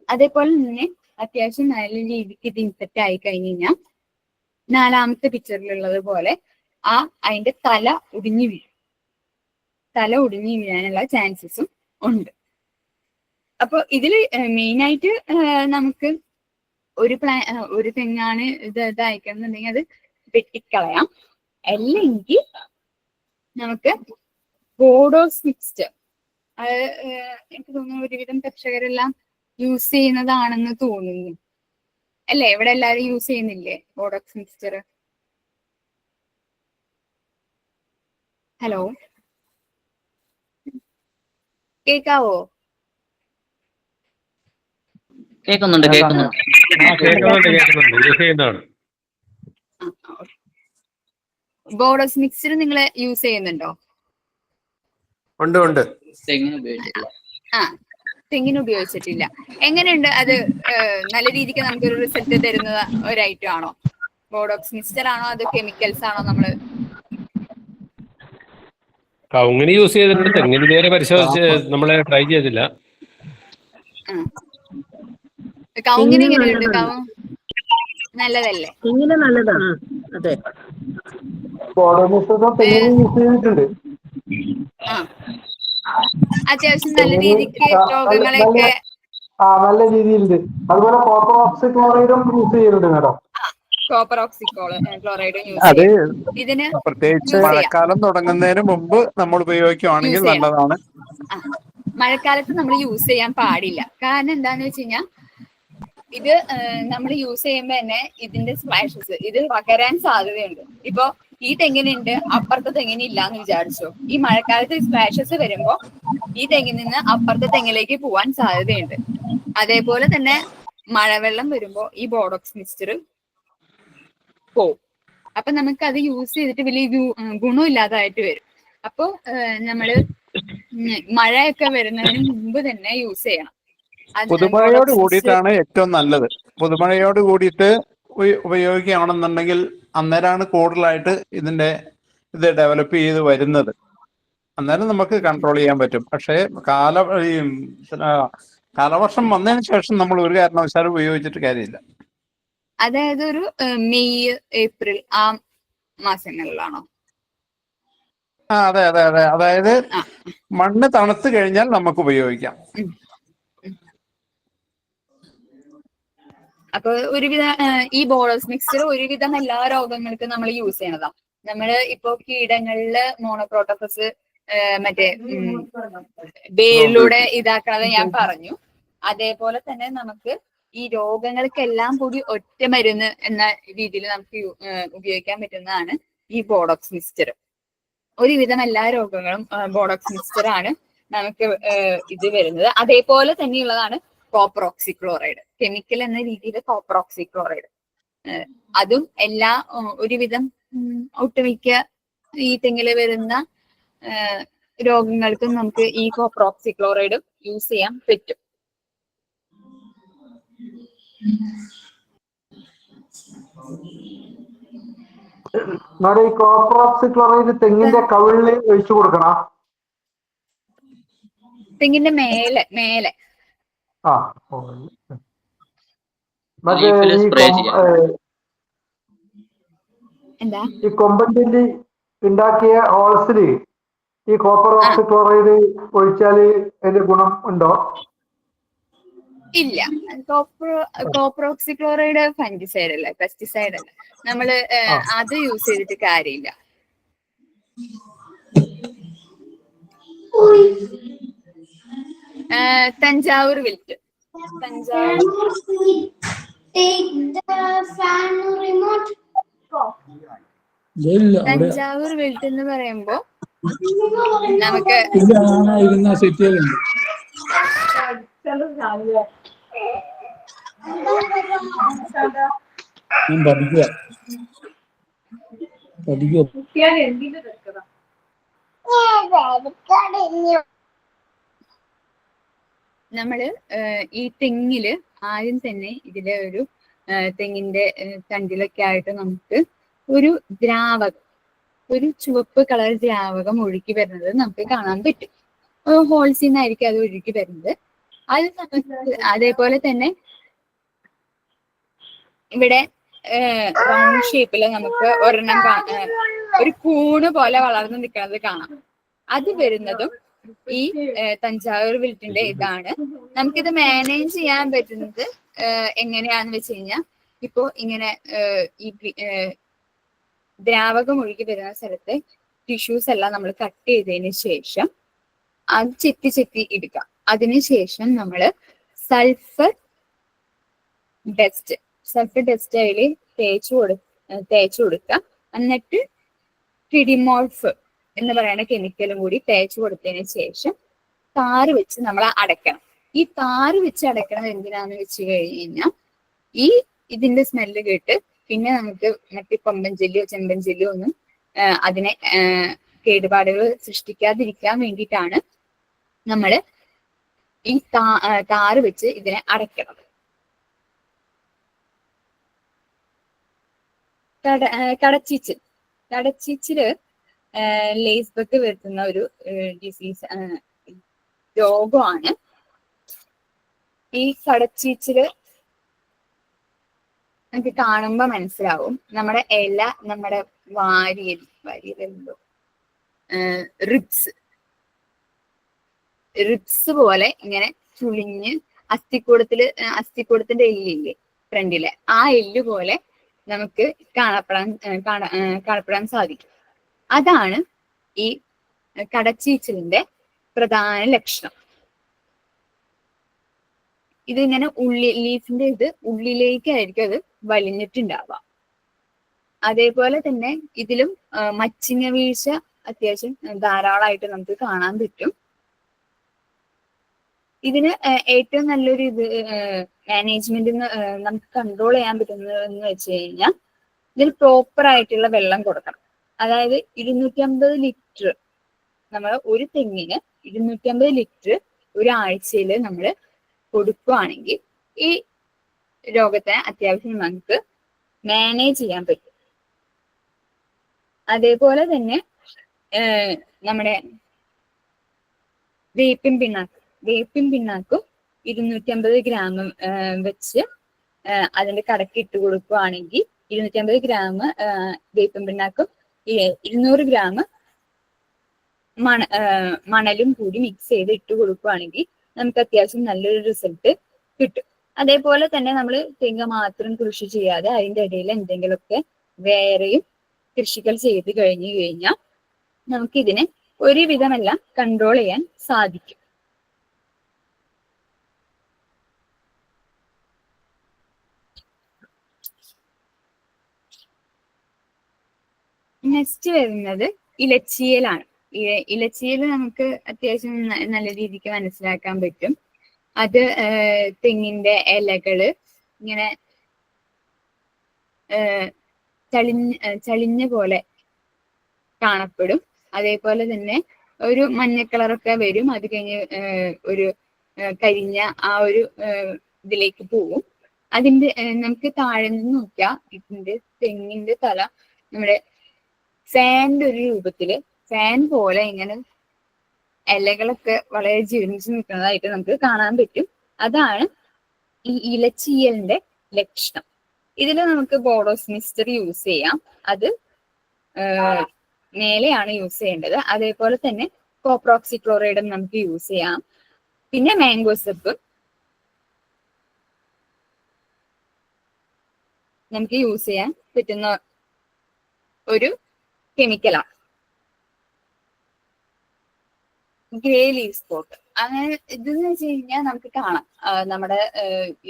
അതേപോലെ തന്നെ അത്യാവശ്യം നല്ല രീതിക്ക് ഇത് ഇൻഫെക്റ്റ് ആയി കഴിഞ്ഞു കഴിഞ്ഞാൽ നാലാമത്തെ പിക്ചറിലുള്ളത് പോലെ അതിന്റെ തല ഒടിഞ്ഞു വീഴാനുള്ള ചാൻസസും ഉണ്ട്. അപ്പൊ ഇതിൽ മെയിനായിട്ട് നമുക്ക് ഒരു തെങ്ങാണ് ഇത് അയക്കണമെന്നുണ്ടെങ്കിൽ അത് വെട്ടിക്കളയാം. അല്ലെങ്കിൽ നമുക്ക് ബോഡോസ് മിക്സ്ചർ, അത് എനിക്ക് തോന്നുന്നു ഒരുവിധം കർഷകരെല്ലാം യൂസ് ചെയ്യുന്നതാണെന്ന് തോന്നുന്നു അല്ലേ? ഇവിടെ എല്ലാവരും യൂസ് ചെയ്യുന്നില്ലേ ബോഡോക്സ് മിക്സ്ചർ? ഹലോ, കേക്കാവോ? കേൾക്കുന്നുണ്ട്. ബോഡോസ് മിക്സ്ചർ നിങ്ങൾ യൂസ് ചെയ്യുന്നുണ്ടോ? ഉണ്ട്. തെങ്ങിന് ഉപയോഗിച്ചിട്ടില്ല. എങ്ങനെയുണ്ട് അത്? നല്ല രീതിക്ക് നമുക്കൊരു റിസൾട്ട് തരുന്ന ഒരു ഐറ്റം ആണോ? ബോഡോക്സ് മിക്സ്ചർ ആണോ അത് കെമിക്കൽസ് ആണോ? നമ്മള് കവുങ്ങിന് യൂസ് ചെയ്തിട്ടുണ്ട്, തെങ്ങിന് ഇതുവരെ പരിശോധിച്ച് നമ്മളെ ട്രൈ ചെയ്തില്ല. കവുങ്ങിന് എങ്ങനെയുണ്ട്? കവുങ്ങ് നല്ലതല്ലേ? നല്ലതാണ്. അതെ, അത്യാവശ്യം നല്ല രീതിക്ക് രോഗങ്ങളെയൊക്കെ നല്ല രീതിയിലുണ്ട്. അതുപോലെ കോപ്പർ ഓക്സിക്ലോറൈഡും യൂസ് ചെയ്യുന്നുണ്ട് മാഡം. കോപ്പർ ഓക്സിക്ലോറൈഡും യൂസ് ചെയ്യും. ഇതിന് പ്രത്യേകിച്ച് മഴക്കാലം തുടങ്ങുന്നതിന് മുമ്പ് നമ്മൾ ഉപയോഗിക്കുകയാണെങ്കിൽ നല്ലതാണ്. മഴക്കാലത്ത് നമ്മൾ യൂസ് ചെയ്യാൻ പാടില്ല. കാരണം എന്താന്ന് വെച്ച് കഴിഞ്ഞാൽ ഇത് നമ്മൾ യൂസ് ചെയ്യുമ്പോൾ തന്നെ ഇതിന്റെ സ്പ്ലാഷസ് ഇത് പകരാൻ സാധ്യതയുണ്ട്. ഇപ്പൊ ഈ തെങ്ങിനുണ്ട്, അപ്പുറത്തെ തെങ്ങിന് ഇല്ലാന്ന് വിചാരിച്ചോ, ഈ മഴക്കാലത്ത് സ്പ്ലാഷസ് വരുമ്പോ ഈ തെങ്ങിൽ നിന്ന് അപ്പുറത്തെ തെങ്ങിലേക്ക് പോവാൻ സാധ്യതയുണ്ട്. അതേപോലെ തന്നെ മഴവെള്ളം വരുമ്പോ ഈ ബോഡോക്സ് മിക്സ്ചർ പോവും. അപ്പൊ നമുക്ക് അത് യൂസ് ചെയ്തിട്ട് വലിയ ഗുണമില്ലാതായിട്ട് വരും. അപ്പൊ നമ്മള് മഴയൊക്കെ വരുന്നതിന് മുമ്പ് തന്നെ യൂസ് ചെയ്യണം. പുതുമഴയോട് കൂടിയിട്ടാണ് ഏറ്റവും നല്ലത്. പുതുമഴയോട് കൂടിയിട്ട് ഉപയോഗിക്കുകയാണെന്നുണ്ടെങ്കിൽ അന്നേരമാണ് കൂടുതലായിട്ട് ഇത് ഡെവലപ്പ് ചെയ്ത് വരുന്നത്. അന്നേരം നമുക്ക് കൺട്രോൾ ചെയ്യാൻ പറ്റും. പക്ഷേ കാലവർഷം വന്നതിന് ശേഷം നമ്മൾ ഒരു കാരണവശാലും ഉപയോഗിച്ചിട്ട് കാര്യമില്ല. അതായത് ഒരു മെയ് ഏപ്രിൽ ആ മാസങ്ങളിലാണോ? അതെ അതെ അതെ, അതായത് മണ്ണ് തണുത്ത് കഴിഞ്ഞാൽ നമുക്ക് ഉപയോഗിക്കാം. അപ്പൊ ഒരുവിധ ഈ ബോളോസ് മിക്സ്ചർ ഒരുവിധം എല്ലാ രോഗങ്ങൾക്കും നമ്മൾ യൂസ് ചെയ്യണതാ. നമ്മള് ഇപ്പൊ കീടങ്ങളില് മോണോക്രോട്ടോഫസ് മറ്റേ വേരിലൂടെ ഇതാക്കാതെ ഞാൻ പറഞ്ഞു. അതേപോലെ തന്നെ നമുക്ക് ഈ രോഗങ്ങൾക്കെല്ലാം കൂടി ഒറ്റ മരുന്ന് എന്ന രീതിയിൽ നമുക്ക് ഉപയോഗിക്കാൻ പറ്റുന്നതാണ് ഈ ബോഡോക്സ് മിക്സ്ചർ. ഒരുവിധം എല്ലാ രോഗങ്ങളും ബോഡോക്സ് മിക്സ്ചർ ആണ് നമുക്ക് ഇത് വരുന്നത്. അതേപോലെ തന്നെയുള്ളതാണ് കോപ്പർ ഓക്സിക്ലോറൈഡ്, കെമിക്കൽ എന്ന രീതിയിൽ കോപ്പർ ഓക്സിക്ലോറൈഡ്. അതും എല്ലാ ഒരുവിധം ഒട്ടുമിക്ക ഈ തെങ്ങില് വരുന്ന രോഗങ്ങൾക്കും നമുക്ക് ഈ കോപ്പർ ഓക്സിക്ലോറൈഡ് യൂസ് ചെയ്യാൻ പറ്റും. ഈ കോപ്പർ ഓക്സിക്ലോറൈഡ് തെങ്ങിന്റെ കവിളില് ഒഴിച്ചു കൊടുക്കണം. തെങ്ങിന്റെ മേലെ മേലെ മറ്റേ എന്താ ഈ കൊമ്പൻ ചെല്ലി ഉണ്ടാക്കിയ ഹോൾസില് ഈ കോപ്പർ ഓക്സിക്ലോറൈഡ് ഒഴിച്ചാല് അതിന്റെ ഗുണം ഉണ്ടോ? ഇല്ല. കോപ്പർ ഓക്സിക്ലോറൈഡ് ഫംഗിസൈഡ് അല്ല, പെസ്റ്റിസൈഡ് അല്ല. നമ്മള് അത് യൂസ് ചെയ്തിട്ട് കാര്യമില്ല. തഞ്ചാവൂർ വിൽറ്റ്, തഞ്ചാവൂർ വിൽറ്റ് എന്ന് പറയുമ്പോ നമുക്ക് നമ്മള് ഈ തെങ്ങില് ആദ്യം തന്നെ ഇതിലെ ഒരു തെങ്ങിന്റെ തണ്ടിലൊക്കെ ആയിട്ട് നമുക്ക് ഒരു ദ്രാവകം, ഒരു ചുവപ്പ് കളർ ദ്രാവകം ഒഴുകി വരുന്നത് നമുക്ക് കാണാൻ പറ്റും. ഹോൾസിൽ നിന്നായിരിക്കും അത് ഒഴുകി വരുന്നത്. അത് നമുക്ക് അതേപോലെ തന്നെ ഇവിടെ റൗണ്ട് ഷേപ്പില് നമുക്ക് ഒരെണ്ണം ഒരു കൂണ് പോലെ വളർന്നു നിൽക്കുന്നത് കാണാം. അത് വരുന്നതും ഈ തഞ്ചാവൂർ വിൽറ്റിന്റെ ഇതാണ്. നമുക്കിത് മാനേജ് ചെയ്യാൻ പറ്റുന്നത് എങ്ങനെയാന്ന് വെച്ച് കഴിഞ്ഞാൽ, ഇപ്പോ ഇങ്ങനെ ഈ ദ്രാവകം ഒഴുകി വരുന്ന സ്ഥലത്ത് ടിഷ്യൂസ് എല്ലാം നമ്മൾ കട്ട് ചെയ്തതിന് ശേഷം അത് ചെത്തി എടുക്കാം. അതിനുശേഷം നമ്മൾ സൾഫർ ഡസ്റ്റ് അതിൽ തേച്ച് കൊടുക്കുക. എന്നിട്ട് ട്രിഡിമോൾഫ് എന്ന് പറയുന്ന കെമിക്കലും കൂടി തേച്ച് കൊടുത്തതിന് ശേഷം താറ് വെച്ച് നമ്മൾ അടയ്ക്കണം. ഈ താറ് വെച്ച് അടയ്ക്കണത് എന്തിനാന്ന് വെച്ച് കഴിഞ്ഞാൽ ഈ ഇതിന്റെ സ്മെല്ല് കേട്ട് പിന്നെ നമുക്ക് മറ്റേ കൊമ്പൻ ചെല്ലിയോ ചെമ്പൻ ചെല്ലിയോ ഒന്നും അതിനെ കേടുപാടുകൾ സൃഷ്ടിക്കാതിരിക്കാൻ വേണ്ടിയിട്ടാണ് നമ്മൾ ഈ താറ് വെച്ച് ഇതിനെ അടയ്ക്കണം. കടച്ചീച്ചില് ലേസ് ബഗ് വരുത്തുന്ന ഒരു ഡിസീസ് രോഗമാണ്. ഈ കടച്ചീച്ചില് നമുക്ക് കാണുമ്പോ മനസ്സിലാവും. നമ്മുടെ ഇല, നമ്മുടെ വാരിയലുണ്ടോ റിബ്സ് പോലെ ഇങ്ങനെ ചുളിഞ്ഞ് അസ്ഥിക്കൂടത്തിന്റെ എല്ലില്ലേ ഫ്രണ്ടിലെ, ആ എല്ല് പോലെ നമുക്ക് കാണപ്പെടാൻ സാധിക്കും. അതാണ് ഈ കടച്ചീച്ചിലിന്റെ പ്രധാന ലക്ഷണം. ഇതിങ്ങനെ ലീഫിന്റെ ഇത് ഉള്ളിലേക്കായിരിക്കും അത് വലിഞ്ഞിട്ടുണ്ടാവുക. അതേപോലെ തന്നെ ഇതിലും മച്ചിങ്ങ വീഴ്ച അത്യാവശ്യം ധാരാളമായിട്ട് നമുക്ക് കാണാൻ പറ്റും. ഇതിന് ഏറ്റവും നല്ലൊരു ഇത് മാനേജ്മെന്റ് നമുക്ക് കൺട്രോൾ ചെയ്യാൻ പറ്റുന്നത് എന്ന് വെച്ച് കഴിഞ്ഞാൽ ഇതിന് പ്രോപ്പർ ആയിട്ടുള്ള വെള്ളം കൊടുക്കണം. അതായത് 250 ലിറ്റർ നമ്മൾ ഒരു തെങ്ങിന് 250 ലിറ്റർ ഒരാഴ്ചയിൽ നമ്മൾ കൊടുക്കുകയാണെങ്കിൽ ഈ രോഗത്തെ അത്യാവശ്യം നമുക്ക് മാനേജ് ചെയ്യാൻ പറ്റും. അതേപോലെ തന്നെ നമ്മുടെ വേപ്പിൻ പിണ്ണാക്കും 250 ഗ്രാം വെച്ച് അതിന്റെ കടക്ക് ഇട്ട് കൊടുക്കുകയാണെങ്കിൽ 250 ഗ്രാം വേപ്പിൻ പിണ്ണാക്കും 200 ഗ്രാം മണലും കൂടി മിക്സ് ചെയ്ത് ഇട്ട് കൊടുക്കുകയാണെങ്കിൽ നമുക്ക് അത്യാവശ്യം നല്ലൊരു റിസൾട്ട് കിട്ടും. അതേപോലെ തന്നെ നമ്മൾ തെങ്ങ് മാത്രം കൃഷി ചെയ്യാതെ അതിന്റെ ഇടയിൽ എന്തെങ്കിലുമൊക്കെ വേറെയും കൃഷികൾ ചെയ്ത് കഴിഞ്ഞാൽ നമുക്കിതിനെ ഒരുവിധമെല്ലാം കൺട്രോൾ ചെയ്യാൻ സാധിക്കും. നെക്സ്റ്റ് വരുന്നത് ഇലച്ചീയലാണ്. ഇലച്ചീയൽ നമുക്ക് അത്യാവശ്യം നല്ല രീതിക്ക് മനസ്സിലാക്കാൻ പറ്റും. അത് തെങ്ങിന്റെ ഇലകള് ഇങ്ങനെ ചളിഞ്ഞ പോലെ കാണപ്പെടും. അതേപോലെ തന്നെ ഒരു മഞ്ഞ കളറൊക്കെ വരും. അത് കഴിഞ്ഞ് ഒരു കരിഞ്ഞ ആ ഒരു ഇതിലേക്ക് പോവും. അതിന്റെ നമുക്ക് താഴെ നിന്ന് നോക്കിയാൽ ഇതിന്റെ തെങ്ങിന്റെ തല നമ്മുടെ ഫാനിന്റെ ഒരു രൂപത്തില് ഫാൻ പോലെ ഇങ്ങനെ ഇലകളൊക്കെ വളരെ ജീർണിച്ച് നിൽക്കുന്നതായിട്ട് നമുക്ക് കാണാൻ പറ്റും. അതാണ് ഈ ഇലച്ചീയലിന്റെ ലക്ഷണം. ഇതിൽ നമുക്ക് ബോഡോസ് മിസ്റ്റർ യൂസ് ചെയ്യാം. അത് മേലെയാണ് യൂസ് ചെയ്യേണ്ടത്. അതേപോലെ തന്നെ കോപ്രോക്സിക്ലോറൈഡും നമുക്ക് യൂസ് ചെയ്യാം. പിന്നെ മാംഗോ സബ് നമുക്ക് യൂസ് ചെയ്യാൻ പറ്റുന്ന ഒരു കെമിക്കലാണ്. ഗ്രേ ലീവ് സ്പോട്ട് അങ്ങനെ ഇതെന്ന് വെച്ച് കഴിഞ്ഞാൽ നമുക്ക് കാണാം നമ്മുടെ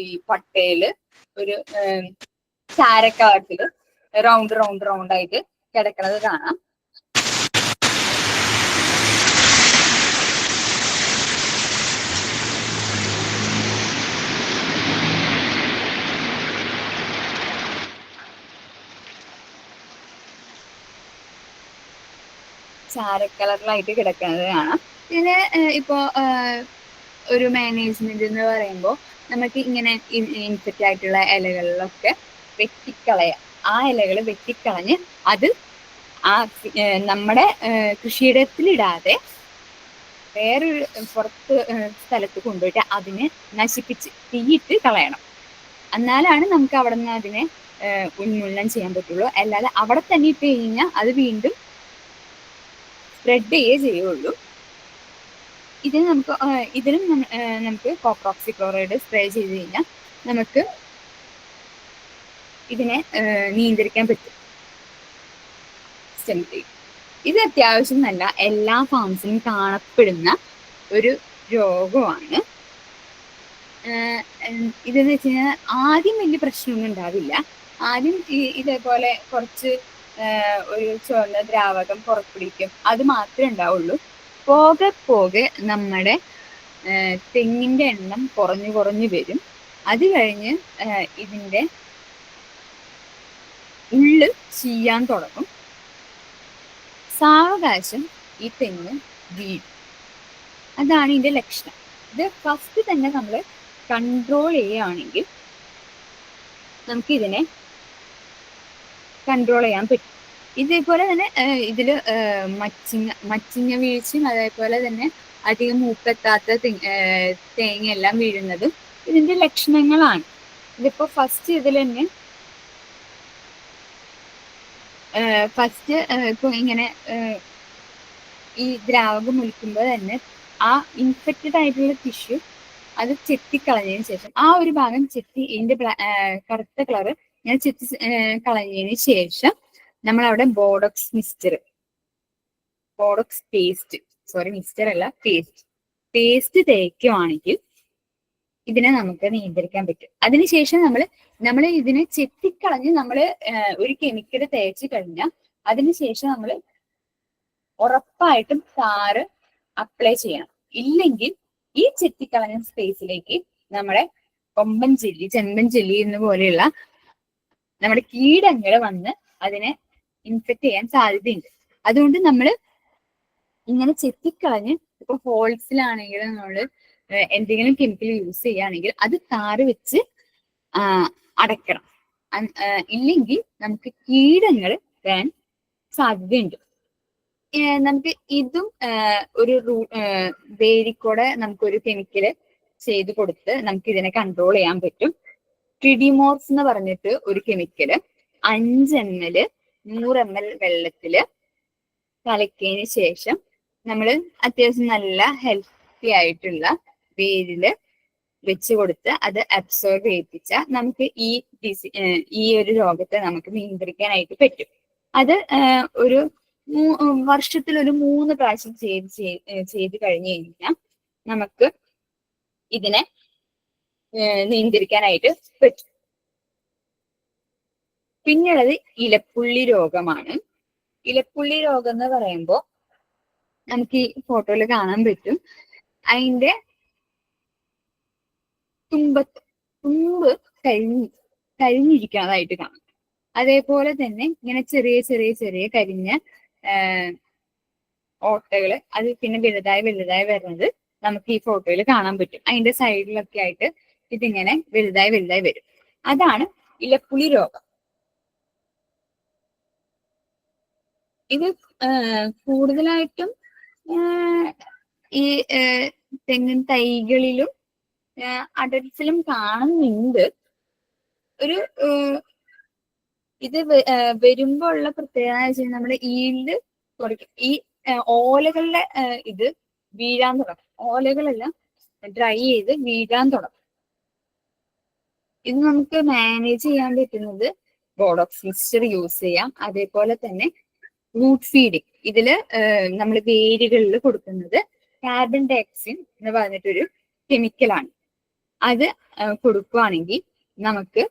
ഈ പട്ടയില് ഒരു ചാരക്കാട്ടില് റൗണ്ട് ആയിട്ട് കിടക്കുന്നത് കാണാം. ചാരക്കളറിലായിട്ട് കിടക്കുന്നത് കാണാം. ഇതിന് ഇപ്പോ ഒരു മാനേജ്മെന്റ് എന്ന് പറയുമ്പോൾ നമുക്ക് ഇങ്ങനെ ഇൻഫെക്റ്റ് ആയിട്ടുള്ള ഇലകളിലൊക്കെ വെട്ടിക്കളയാം. ആ ഇലകൾ വെട്ടിക്കളഞ്ഞ് അത് ആ നമ്മുടെ കൃഷിയിടത്തിലിടാതെ വേറൊരു പുറത്ത് സ്ഥലത്ത് കൊണ്ടുപോയിട്ട് അതിനെ നശിപ്പിച്ച് തീയിട്ട് കളയണം. എന്നാലാണ് നമുക്ക് അവിടെ നിന്ന് അതിനെ ഉന്മൂലനം ചെയ്യാൻ പറ്റുള്ളൂ. അല്ലാതെ അവിടെ തന്നെ ഇട്ട് കഴിഞ്ഞാൽ അത് വീണ്ടും സ്പ്രെഡ് ചെയ്യുള്ളൂ. ഇതിന് ഇതിലും നമുക്ക് കോപ്രോക്സിക്ലോറൈഡ് സ്പ്രേ ചെയ്ത് കഴിഞ്ഞാൽ നമുക്ക് ഇതിനെ നിയന്ത്രിക്കാൻ പറ്റും. ഇത് അത്യാവശ്യം നല്ല എല്ലാ ഫാംസിലും കാണപ്പെടുന്ന ഒരു രോഗമാണ്. ഇതെന്ന് വെച്ച് കഴിഞ്ഞാൽ ആദ്യം വലിയ പ്രശ്നമൊന്നും ഉണ്ടാവില്ല. ആദ്യം ഇതേപോലെ കുറച്ച് ഒരു ചുവന്ന ദ്രാവകം പുറപ്പെടുവിക്കും, അത് മാത്രമേ ഉണ്ടാവുള്ളൂ. പോകെ നമ്മുടെ തെങ്ങിന്റെ എണ്ണം കുറഞ്ഞു വരും. അത് കഴിഞ്ഞ് ഇതിന്റെ ഉള്ള് ചീയാൻ തുടങ്ങും. സാവകാശം ഈ തെങ്ങ് വീഴും. അതാണ് ഇതിന്റെ ലക്ഷണം. ഇത് ഫസ്റ്റ് തന്നെ നമ്മൾ കൺട്രോൾ ചെയ്യുകയാണെങ്കിൽ നമുക്ക് ഇതിനെ കൺട്രോൾ ചെയ്യാൻ പറ്റും. ഇതേപോലെ തന്നെ ഇതില് മച്ചിങ്ങ വീഴ്ചയും അതേപോലെ തന്നെ അധികം മൂപ്പെത്താത്ത തേങ്ങയെല്ലാം വീഴുന്നതും ഇതിന്റെ ലക്ഷണങ്ങളാണ്. ഇതിപ്പോ ഫസ്റ്റ് ഇതിൽ തന്നെ ഇപ്പൊ ഇങ്ങനെ ഈ ദ്രാവകം ഒഴിക്കുമ്പോൾ തന്നെ ആ ഇൻഫെക്റ്റഡ് ആയിട്ടുള്ള ടിഷ്യൂ അത് ചെത്തിക്കളഞ്ഞതിന് ശേഷം ആ ഒരു ഭാഗം ഇതിന്റെ കറുത്ത കളറ് ഞാൻ ചെത്തി കളഞ്ഞതിന് ശേഷം നമ്മൾ അവിടെ ബോഡോക്സ് പേസ്റ്റ് മിക്സ്ചർ അല്ല പേസ്റ്റ് തേക്കുവാണെങ്കിൽ ഇതിനെ നമുക്ക് നിയന്ത്രിക്കാൻ പറ്റും. അതിനുശേഷം നമ്മൾ ഇതിനെ ചെത്തിക്കളഞ്ഞ് നമ്മൾ ഒരു കെമിക്കൽ തേച്ച് കഴിഞ്ഞാൽ അതിനുശേഷം നമ്മൾ ഉറപ്പായിട്ടും താറ് അപ്ലൈ ചെയ്യണം. ഇല്ലെങ്കിൽ ഈ ചെത്തിക്കളഞ്ഞ സ്പേസിലേക്ക് നമ്മുടെ കൊമ്പൻ ചെല്ലി, ചെമ്പൻ ചെല്ലി എന്ന പോലെയുള്ള നമ്മുടെ കീടങ്ങൾ വന്ന് അതിനെ ഇൻഫെക്ട് ചെയ്യാൻ സാധ്യതയുണ്ട്. അതുകൊണ്ട് നമ്മൾ ഇങ്ങനെ ചെത്തിക്കളഞ്ഞ് ഇപ്പൊ ഹോൾസിലാണെങ്കിൽ നമ്മൾ എന്തെങ്കിലും കെമിക്കൽ യൂസ് ചെയ്യുകയാണെങ്കിൽ അത് താറ് വെച്ച് അടയ്ക്കണം. ഇല്ലെങ്കിൽ നമുക്ക് കീടങ്ങൾ വരാൻ സാധ്യതയുണ്ട്. നമുക്ക് ഇതും ഒരു വേരിക്കൂടെ നമുക്കൊരു കെമിക്കല് ചെയ്ത് കൊടുത്ത് നമുക്ക് ഇതിനെ കൺട്രോൾ ചെയ്യാൻ പറ്റും. ട്രിഡിമോർസ് എന്ന് പറഞ്ഞിട്ട് ഒരു കെമിക്കല് 5 ml 100 ml വെള്ളത്തില് കലക്കിയതിന് ശേഷം നമ്മൾ അത്യാവശ്യം നല്ല ഹെൽത്തി ആയിട്ടുള്ള വേരില് വെച്ച് കൊടുത്ത് അത് അബ്സോർബ് ചെയ്യിപ്പിച്ചാൽ നമുക്ക് ഈ ഒരു രോഗത്തെ നമുക്ക് നിയന്ത്രിക്കാനായിട്ട് പറ്റും. അത് ഒരു വർഷത്തിൽ ഒരു 3 പ്രാവശ്യം ചെയ്ത് കഴിഞ്ഞു കഴിഞ്ഞാൽ നമുക്ക് ഇതിനെ നിയന്ത്രിക്കാനായിട്ട് പറ്റും. പിന്നുള്ളത് ഇലപ്പുള്ളി രോഗമാണ്. ഇലപ്പുള്ളി രോഗം എന്ന് പറയുമ്പോൾ നമുക്ക് ഈ ഫോട്ടോയിൽ കാണാൻ പറ്റും. അതിന്റെ തുമ്പ് കരിഞ്ഞിരിക്കുന്നതായിട്ട് കാണാം. അതേപോലെ തന്നെ ഇങ്ങനെ ചെറിയ ചെറിയ ചെറിയ കരിഞ്ഞ ഓട്ടകള് അത് പിന്നെ വലുതായി വലുതായി വരുന്നത് നമുക്ക് ഈ ഫോട്ടോയിൽ കാണാൻ പറ്റും. അതിന്റെ സൈഡിലൊക്കെ ആയിട്ട് ഇതിങ്ങനെ വലുതായി വലുതായി വരും. അതാണ് ഇലപ്പുള്ളി രോഗം. ഇത് കൂടുതലായിട്ടും ഈ തെങ്ങിൻ തൈകളിലും അഡൽസിലും കാണുന്നുണ്ട്. ഒരു ഇത് വരുമ്പോ ഉള്ള പ്രത്യേകത എന്ന് വെച്ചാൽ നമ്മുടെ ഈൽഡ് കുറയ്ക്കും. ഈ ഓലകളുടെ ഇത് വീഴാൻ തുടങ്ങും. ഓലകളെല്ലാം ഡ്രൈ ചെയ്ത് വീഴാൻ തുടങ്ങും. ഇത് നമുക്ക് മാനേജ് ചെയ്യാൻ പറ്റുന്നത് ബോഡോക്സ് മിക്സ്ചർ യൂസ് ചെയ്യാം. അതേപോലെ തന്നെ റൂട്ട് ഫീഡിങ്, ഇതില് നമ്മൾ വേരുകളിൽ കൊടുക്കുന്നത് കാർബൺ ഡയോക്സിൻ എന്ന് പറഞ്ഞിട്ടൊരു കെമിക്കലാണ്. അത് കൊടുക്കുകയാണെങ്കിൽ നമുക്ക്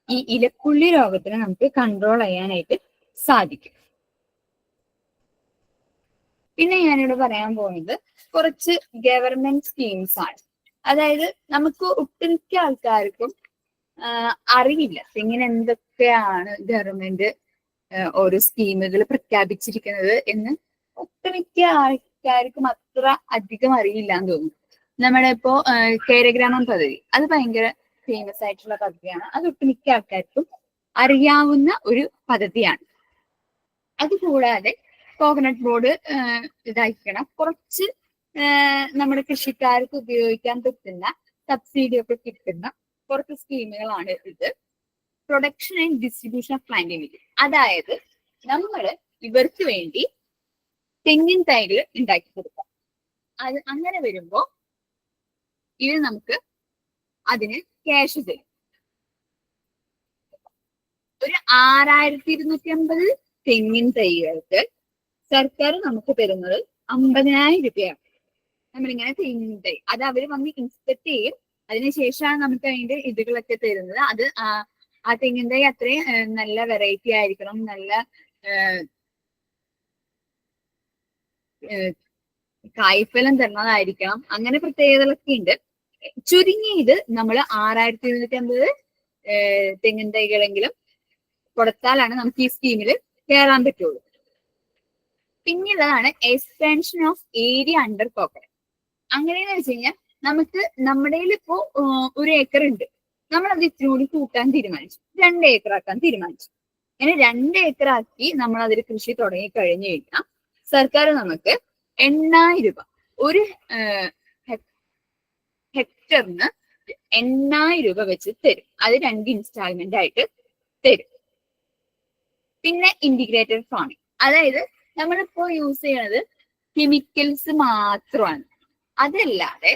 ഈ ഇലപ്പുള്ളി രോഗത്തിനെ നമുക്ക് കൺട്രോൾ ചെയ്യാനായിട്ട് സാധിക്കും. പിന്നെ ഞാനിവിടെ പറയാൻ പോകുന്നത് കുറച്ച് ഗവൺമെന്റ് സ്കീംസ് ആണ്. അതായത് നമുക്ക് ഒട്ടുമിക്ക ആൾക്കാർക്കും അറിയില്ല ഇങ്ങനെ എന്തൊക്കെയാണ് ഗവൺമെന്റ് ഓരോ സ്കീമുകൾ പ്രഖ്യാപിച്ചിരിക്കുന്നത് എന്ന് ഒട്ടുമിക്ക ആൾക്കാർക്കും അത്ര അധികം അറിയില്ല എന്ന് തോന്നുന്നു. നമ്മുടെ ഇപ്പോ കേരഗ്രാമം പദ്ധതി അത് ഭയങ്കര ഫേമസ് ആയിട്ടുള്ള പദ്ധതിയാണ്. അത് ഒട്ടുമിക്ക ആൾക്കാർക്കും അറിയാവുന്ന ഒരു പദ്ധതിയാണ്. അതുകൂടാതെ കോക്കനട്ട് ബോർഡ് ഇതാക്കണം കുറച്ച് നമ്മുടെ കൃഷിക്കാർക്ക് ഉപയോഗിക്കാൻ പറ്റുന്ന സബ്സിഡി ഒക്കെ കിട്ടുന്ന കുറച്ച് സ്കീമുകളാണ് ഇത്. Production and distribution of plant material, അതായത് നമ്മൾ ഇവർക്ക് വേണ്ടി തെങ്ങിൻ തൈകൾ ഉണ്ടാക്കി കൊടുക്കാം. അത് അങ്ങനെ വരുമ്പോ ഇത് നമുക്ക് അതിന് ക്യാഷ് തരും. ഒരു 6250 തെങ്ങിൻ തൈകൾക്ക് സർക്കാർ നമുക്ക് തരുന്നത് 50,000 രൂപയാണ്. നമ്മളിങ്ങനെ തെങ്ങിൻ തൈ അത് അവർ വന്ന് ഇൻസ്പെക്ട് ചെയ്യും. അതിനുശേഷമാണ് നമുക്ക് അതിന്റെ ഇതുകളൊക്കെ തരുന്നത്. അത് ആ തെങ്ങിൻ തൈ അത്രയും നല്ല വെറൈറ്റി ആയിരിക്കണം, നല്ല കായ്ഫലം തരുന്നതായിരിക്കണം, അങ്ങനെ പ്രത്യേകതകളൊക്കെ ഉണ്ട്. ചുരുങ്ങി ഇത് നമ്മൾ 6250 തെങ്ങിൻ തൈകളെങ്കിലും കൊടുത്താലാണ് നമുക്ക് ഈ സ്കീമിൽ കയറാൻ പറ്റുള്ളൂ. പിന്നെയുള്ളതാണ് expansion of area under coconut. അങ്ങനെയെന്ന് വെച്ച് കഴിഞ്ഞാൽ നമുക്ക് നമ്മുടെ ഇപ്പോ 1 ഏക്കർ ഉണ്ട്, നമ്മൾ അത് ഇത്തിരി കൂടി കൂട്ടാൻ തീരുമാനിച്ചു, 2 ഏക്കർ ആക്കാൻ തീരുമാനിച്ചു. അങ്ങനെ 2 ഏക്കർ ആക്കി നമ്മൾ അതിൽ കൃഷി തുടങ്ങി കഴിഞ്ഞു കഴിഞ്ഞാൽ സർക്കാർ നമുക്ക് 8000 രൂപ ഒരു ഹെക്ടറിന് 8000 രൂപ വെച്ച് തരും. അത് 2 ഇൻസ്റ്റാൾമെന്റ് ആയിട്ട് തരും. പിന്നെ ഇന്റിഗ്രേറ്റഡ് ഫാമിംഗ്, അതായത് നമ്മളിപ്പോ യൂസ് ചെയ്യണത് കെമിക്കൽസ് മാത്രമാണ്. അതല്ലാതെ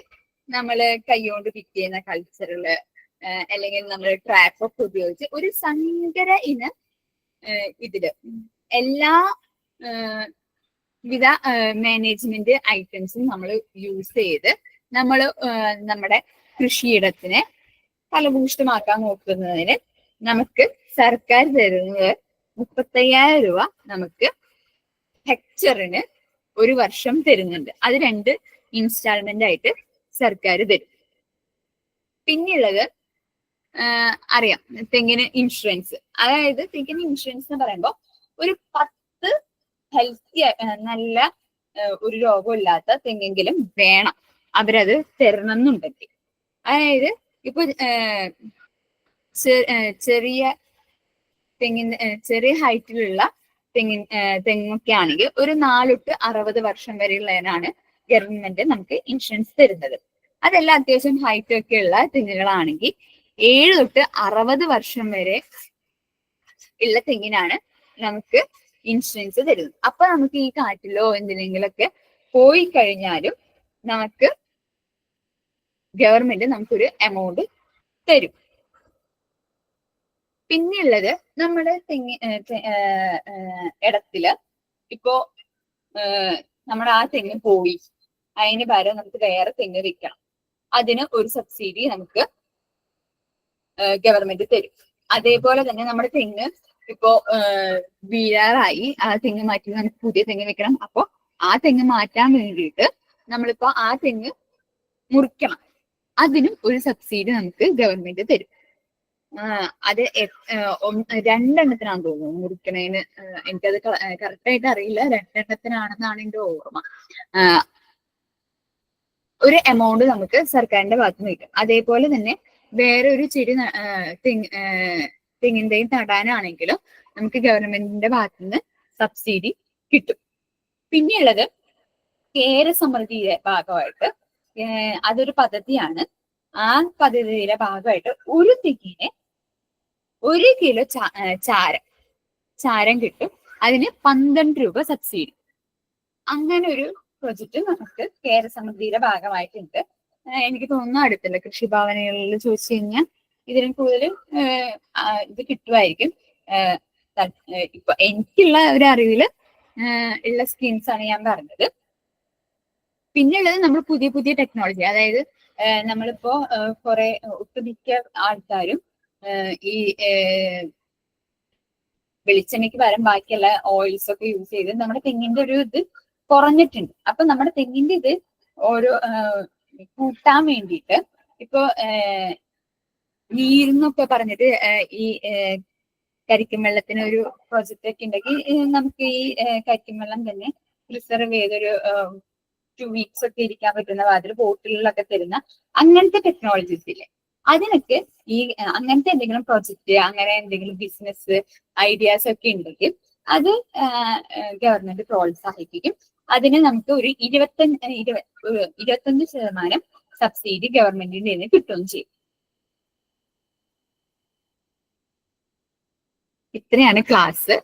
നമ്മള് കൈകൊണ്ട് പിക്ക് ചെയ്യുന്ന കൾച്ചറില് അല്ലെങ്കിൽ നമ്മൾ ട്രാപ്പ് ഒക്കെ ഉപയോഗിച്ച് ഒരു സങ്കര ഇനം ഇതില് എല്ലാ വിധ മാനേജ്മെന്റ് ഐറ്റംസും നമ്മൾ യൂസ് ചെയ്ത് നമ്മൾ നമ്മുടെ കൃഷിയിടത്തിനെ ഫലഭൂഷ്ടമാക്കാൻ നോക്കുന്നതിന് നമുക്ക് സർക്കാർ തരുന്നത് 35,000 രൂപ നമുക്ക് ഹെക്ടറിന് ഒരു വർഷം തരുന്നുണ്ട്. അത് 2 ഇൻസ്റ്റാൾമെന്റ് ആയിട്ട് സർക്കാർ തരും. പിന്നെയുള്ളത് അറിയാം തെങ്ങിന് ഇൻഷുറൻസ്. അതായത് തെങ്ങിന് ഇൻഷുറൻസ് എന്ന് പറയുമ്പോൾ ഒരു 10 ഹെൽത്തി നല്ല ഒരു രോഗമില്ലാത്ത തെങ്ങെങ്കിലും വേണം അവരത് തരണം എന്നുണ്ടെങ്കിൽ. അതായത് ഇപ്പൊ ചെറിയ ചെറിയ ഹൈറ്റിലുള്ള തെങ്ങൊക്കെ ആണെങ്കിൽ ഒരു 4 to 60 വർഷം വരെയുള്ളതിനാണ് ഗവൺമെന്റ് നമുക്ക് ഇൻഷുറൻസ് തരുന്നത്. അതെല്ലാം അത്യാവശ്യം ഹൈറ്റ് ഒക്കെ ഉള്ള തെങ്ങുകളാണെങ്കിൽ 7 തൊട്ട് 60 വർഷം വരെ ഉള്ള തെങ്ങിനാണ് നമുക്ക് ഇൻഷുറൻസ് തരുന്നത്. അപ്പൊ നമുക്ക് ഈ കാട്ടിലോ എന്തിനെങ്കിലൊക്കെ പോയി കഴിഞ്ഞാലും നമുക്ക് ഗവൺമെന്റ് നമുക്കൊരു എമൗണ്ട് തരും. പിന്നെയുള്ളത് നമ്മുടെ ഇടത്തില് ഇപ്പോ നമ്മുടെ ആ തെങ്ങ് പോയി, അതിന് പകരം നമുക്ക് വേറെ തെങ്ങ് വെക്കണം. അതിന് ഒരു സബ്സിഡി നമുക്ക് ഗവൺമെന്റ് തരും. അതേപോലെ തന്നെ നമ്മുടെ തെങ്ങ് ഇപ്പോ വീഴാറായി, ആ തെങ്ങ് മാറ്റി നമുക്ക് പുതിയ തെങ്ങ് വെക്കണം. അപ്പോ ആ തെങ്ങ് മാറ്റാൻ വേണ്ടിയിട്ട് നമ്മളിപ്പോ ആ തെങ്ങ് മുറിക്കണം. അതിനും ഒരു സബ്സിഡി നമുക്ക് ഗവൺമെന്റ് തരും. അത് 2 തോന്നുന്നു മുറിക്കണേന്. എനിക്കത് കറക്റ്റ് ആയിട്ട് അറിയില്ല, 2 എന്റെ ഓർമ്മ. ഒരു എമൗണ്ട് നമുക്ക് സർക്കാരിന്റെ ഭാഗത്ത് നിന്ന് കിട്ടും. അതേപോലെ തന്നെ വേറെ ഒരു ചെടി തെങ്ങിന്റെയും നടാനാണെങ്കിലും നമുക്ക് ഗവൺമെന്റിന്റെ ഭാഗത്ത് നിന്ന് സബ്സിഡി കിട്ടും. പിന്നെയുള്ളത് കേര സമൃദ്ധിയുടെ ഭാഗമായിട്ട് അതൊരു പദ്ധതിയാണ്. ആ പദ്ധതിയുടെ ഭാഗമായിട്ട് ഒരു തെങ്ങിന് 1 കിലോ ചാരം കിട്ടും. അതിന് 12 രൂപ സബ്സിഡി. അങ്ങനെ ഒരു പ്രൊജക്ട് നമുക്ക് കേര സമൃദ്ധിയുടെ ഭാഗമായിട്ടുണ്ട്. എനിക്ക് തോന്നുന്നു അടുത്തുള്ള കൃഷിഭവനുകളിൽ ചോദിച്ചു കഴിഞ്ഞാൽ ഇതിന് കൂടുതൽ ഇത് കിട്ടുമായിരിക്കും. ഇപ്പൊ എനിക്കുള്ള ഒരു അറിവില് ഉള്ള സ്കീംസ് ആണ് ഞാൻ പറഞ്ഞത്. പിന്നെയുള്ളത് നമ്മൾ പുതിയ പുതിയ ടെക്നോളജി, അതായത് നമ്മളിപ്പോ കുറെ ഒട്ടുമിക്ക ആൾക്കാരും ഈ വെളിച്ചെണ്ണയ്ക്ക് പകരം ബാക്കിയുള്ള ഓയിൽസ് ഒക്കെ യൂസ് ചെയ്ത് നമ്മുടെ തെങ്ങിന്റെ ഒരു ഇത് കുറഞ്ഞിട്ടുണ്ട്. അപ്പൊ നമ്മുടെ തെങ്ങിന്റെ ഇത് ഓരോ കൂട്ടാൻ വേണ്ടിയിട്ട് ഇപ്പൊ നീരെന്നൊക്കെ പറഞ്ഞിട്ട് ഈ കരിക്കും വെള്ളത്തിന് ഒരു പ്രോജക്റ്റ് ഒക്കെ ഉണ്ടെങ്കിൽ നമുക്ക് ഈ കരിക്കും വെള്ളം തന്നെ പ്രിസർവ് ചെയ്തൊരു 2 വീക്സ് ഒക്കെ ഇരിക്കാൻ പറ്റുന്ന വാതിൽ ബോട്ടിലൊക്കെ തരുന്ന അങ്ങനത്തെ ടെക്നോളജീസ് ഇല്ലേ, അതിനൊക്കെ ഈ അങ്ങനത്തെ എന്തെങ്കിലും പ്രോജക്റ്റ്, അങ്ങനെ എന്തെങ്കിലും ബിസിനസ് ഐഡിയാസ് ഒക്കെ ഉണ്ടെങ്കിൽ അത് ഗവൺമെന്റ് പ്രോത്സാഹിപ്പിക്കും. അതിന് നമുക്ക് ഒരു 25% സബ്സിഡി ഗവൺമെന്റിന്റെ നിന്ന് കിട്ടുകയും ചെയ്യും. ഇത്രയാണ് ക്ലാസ്.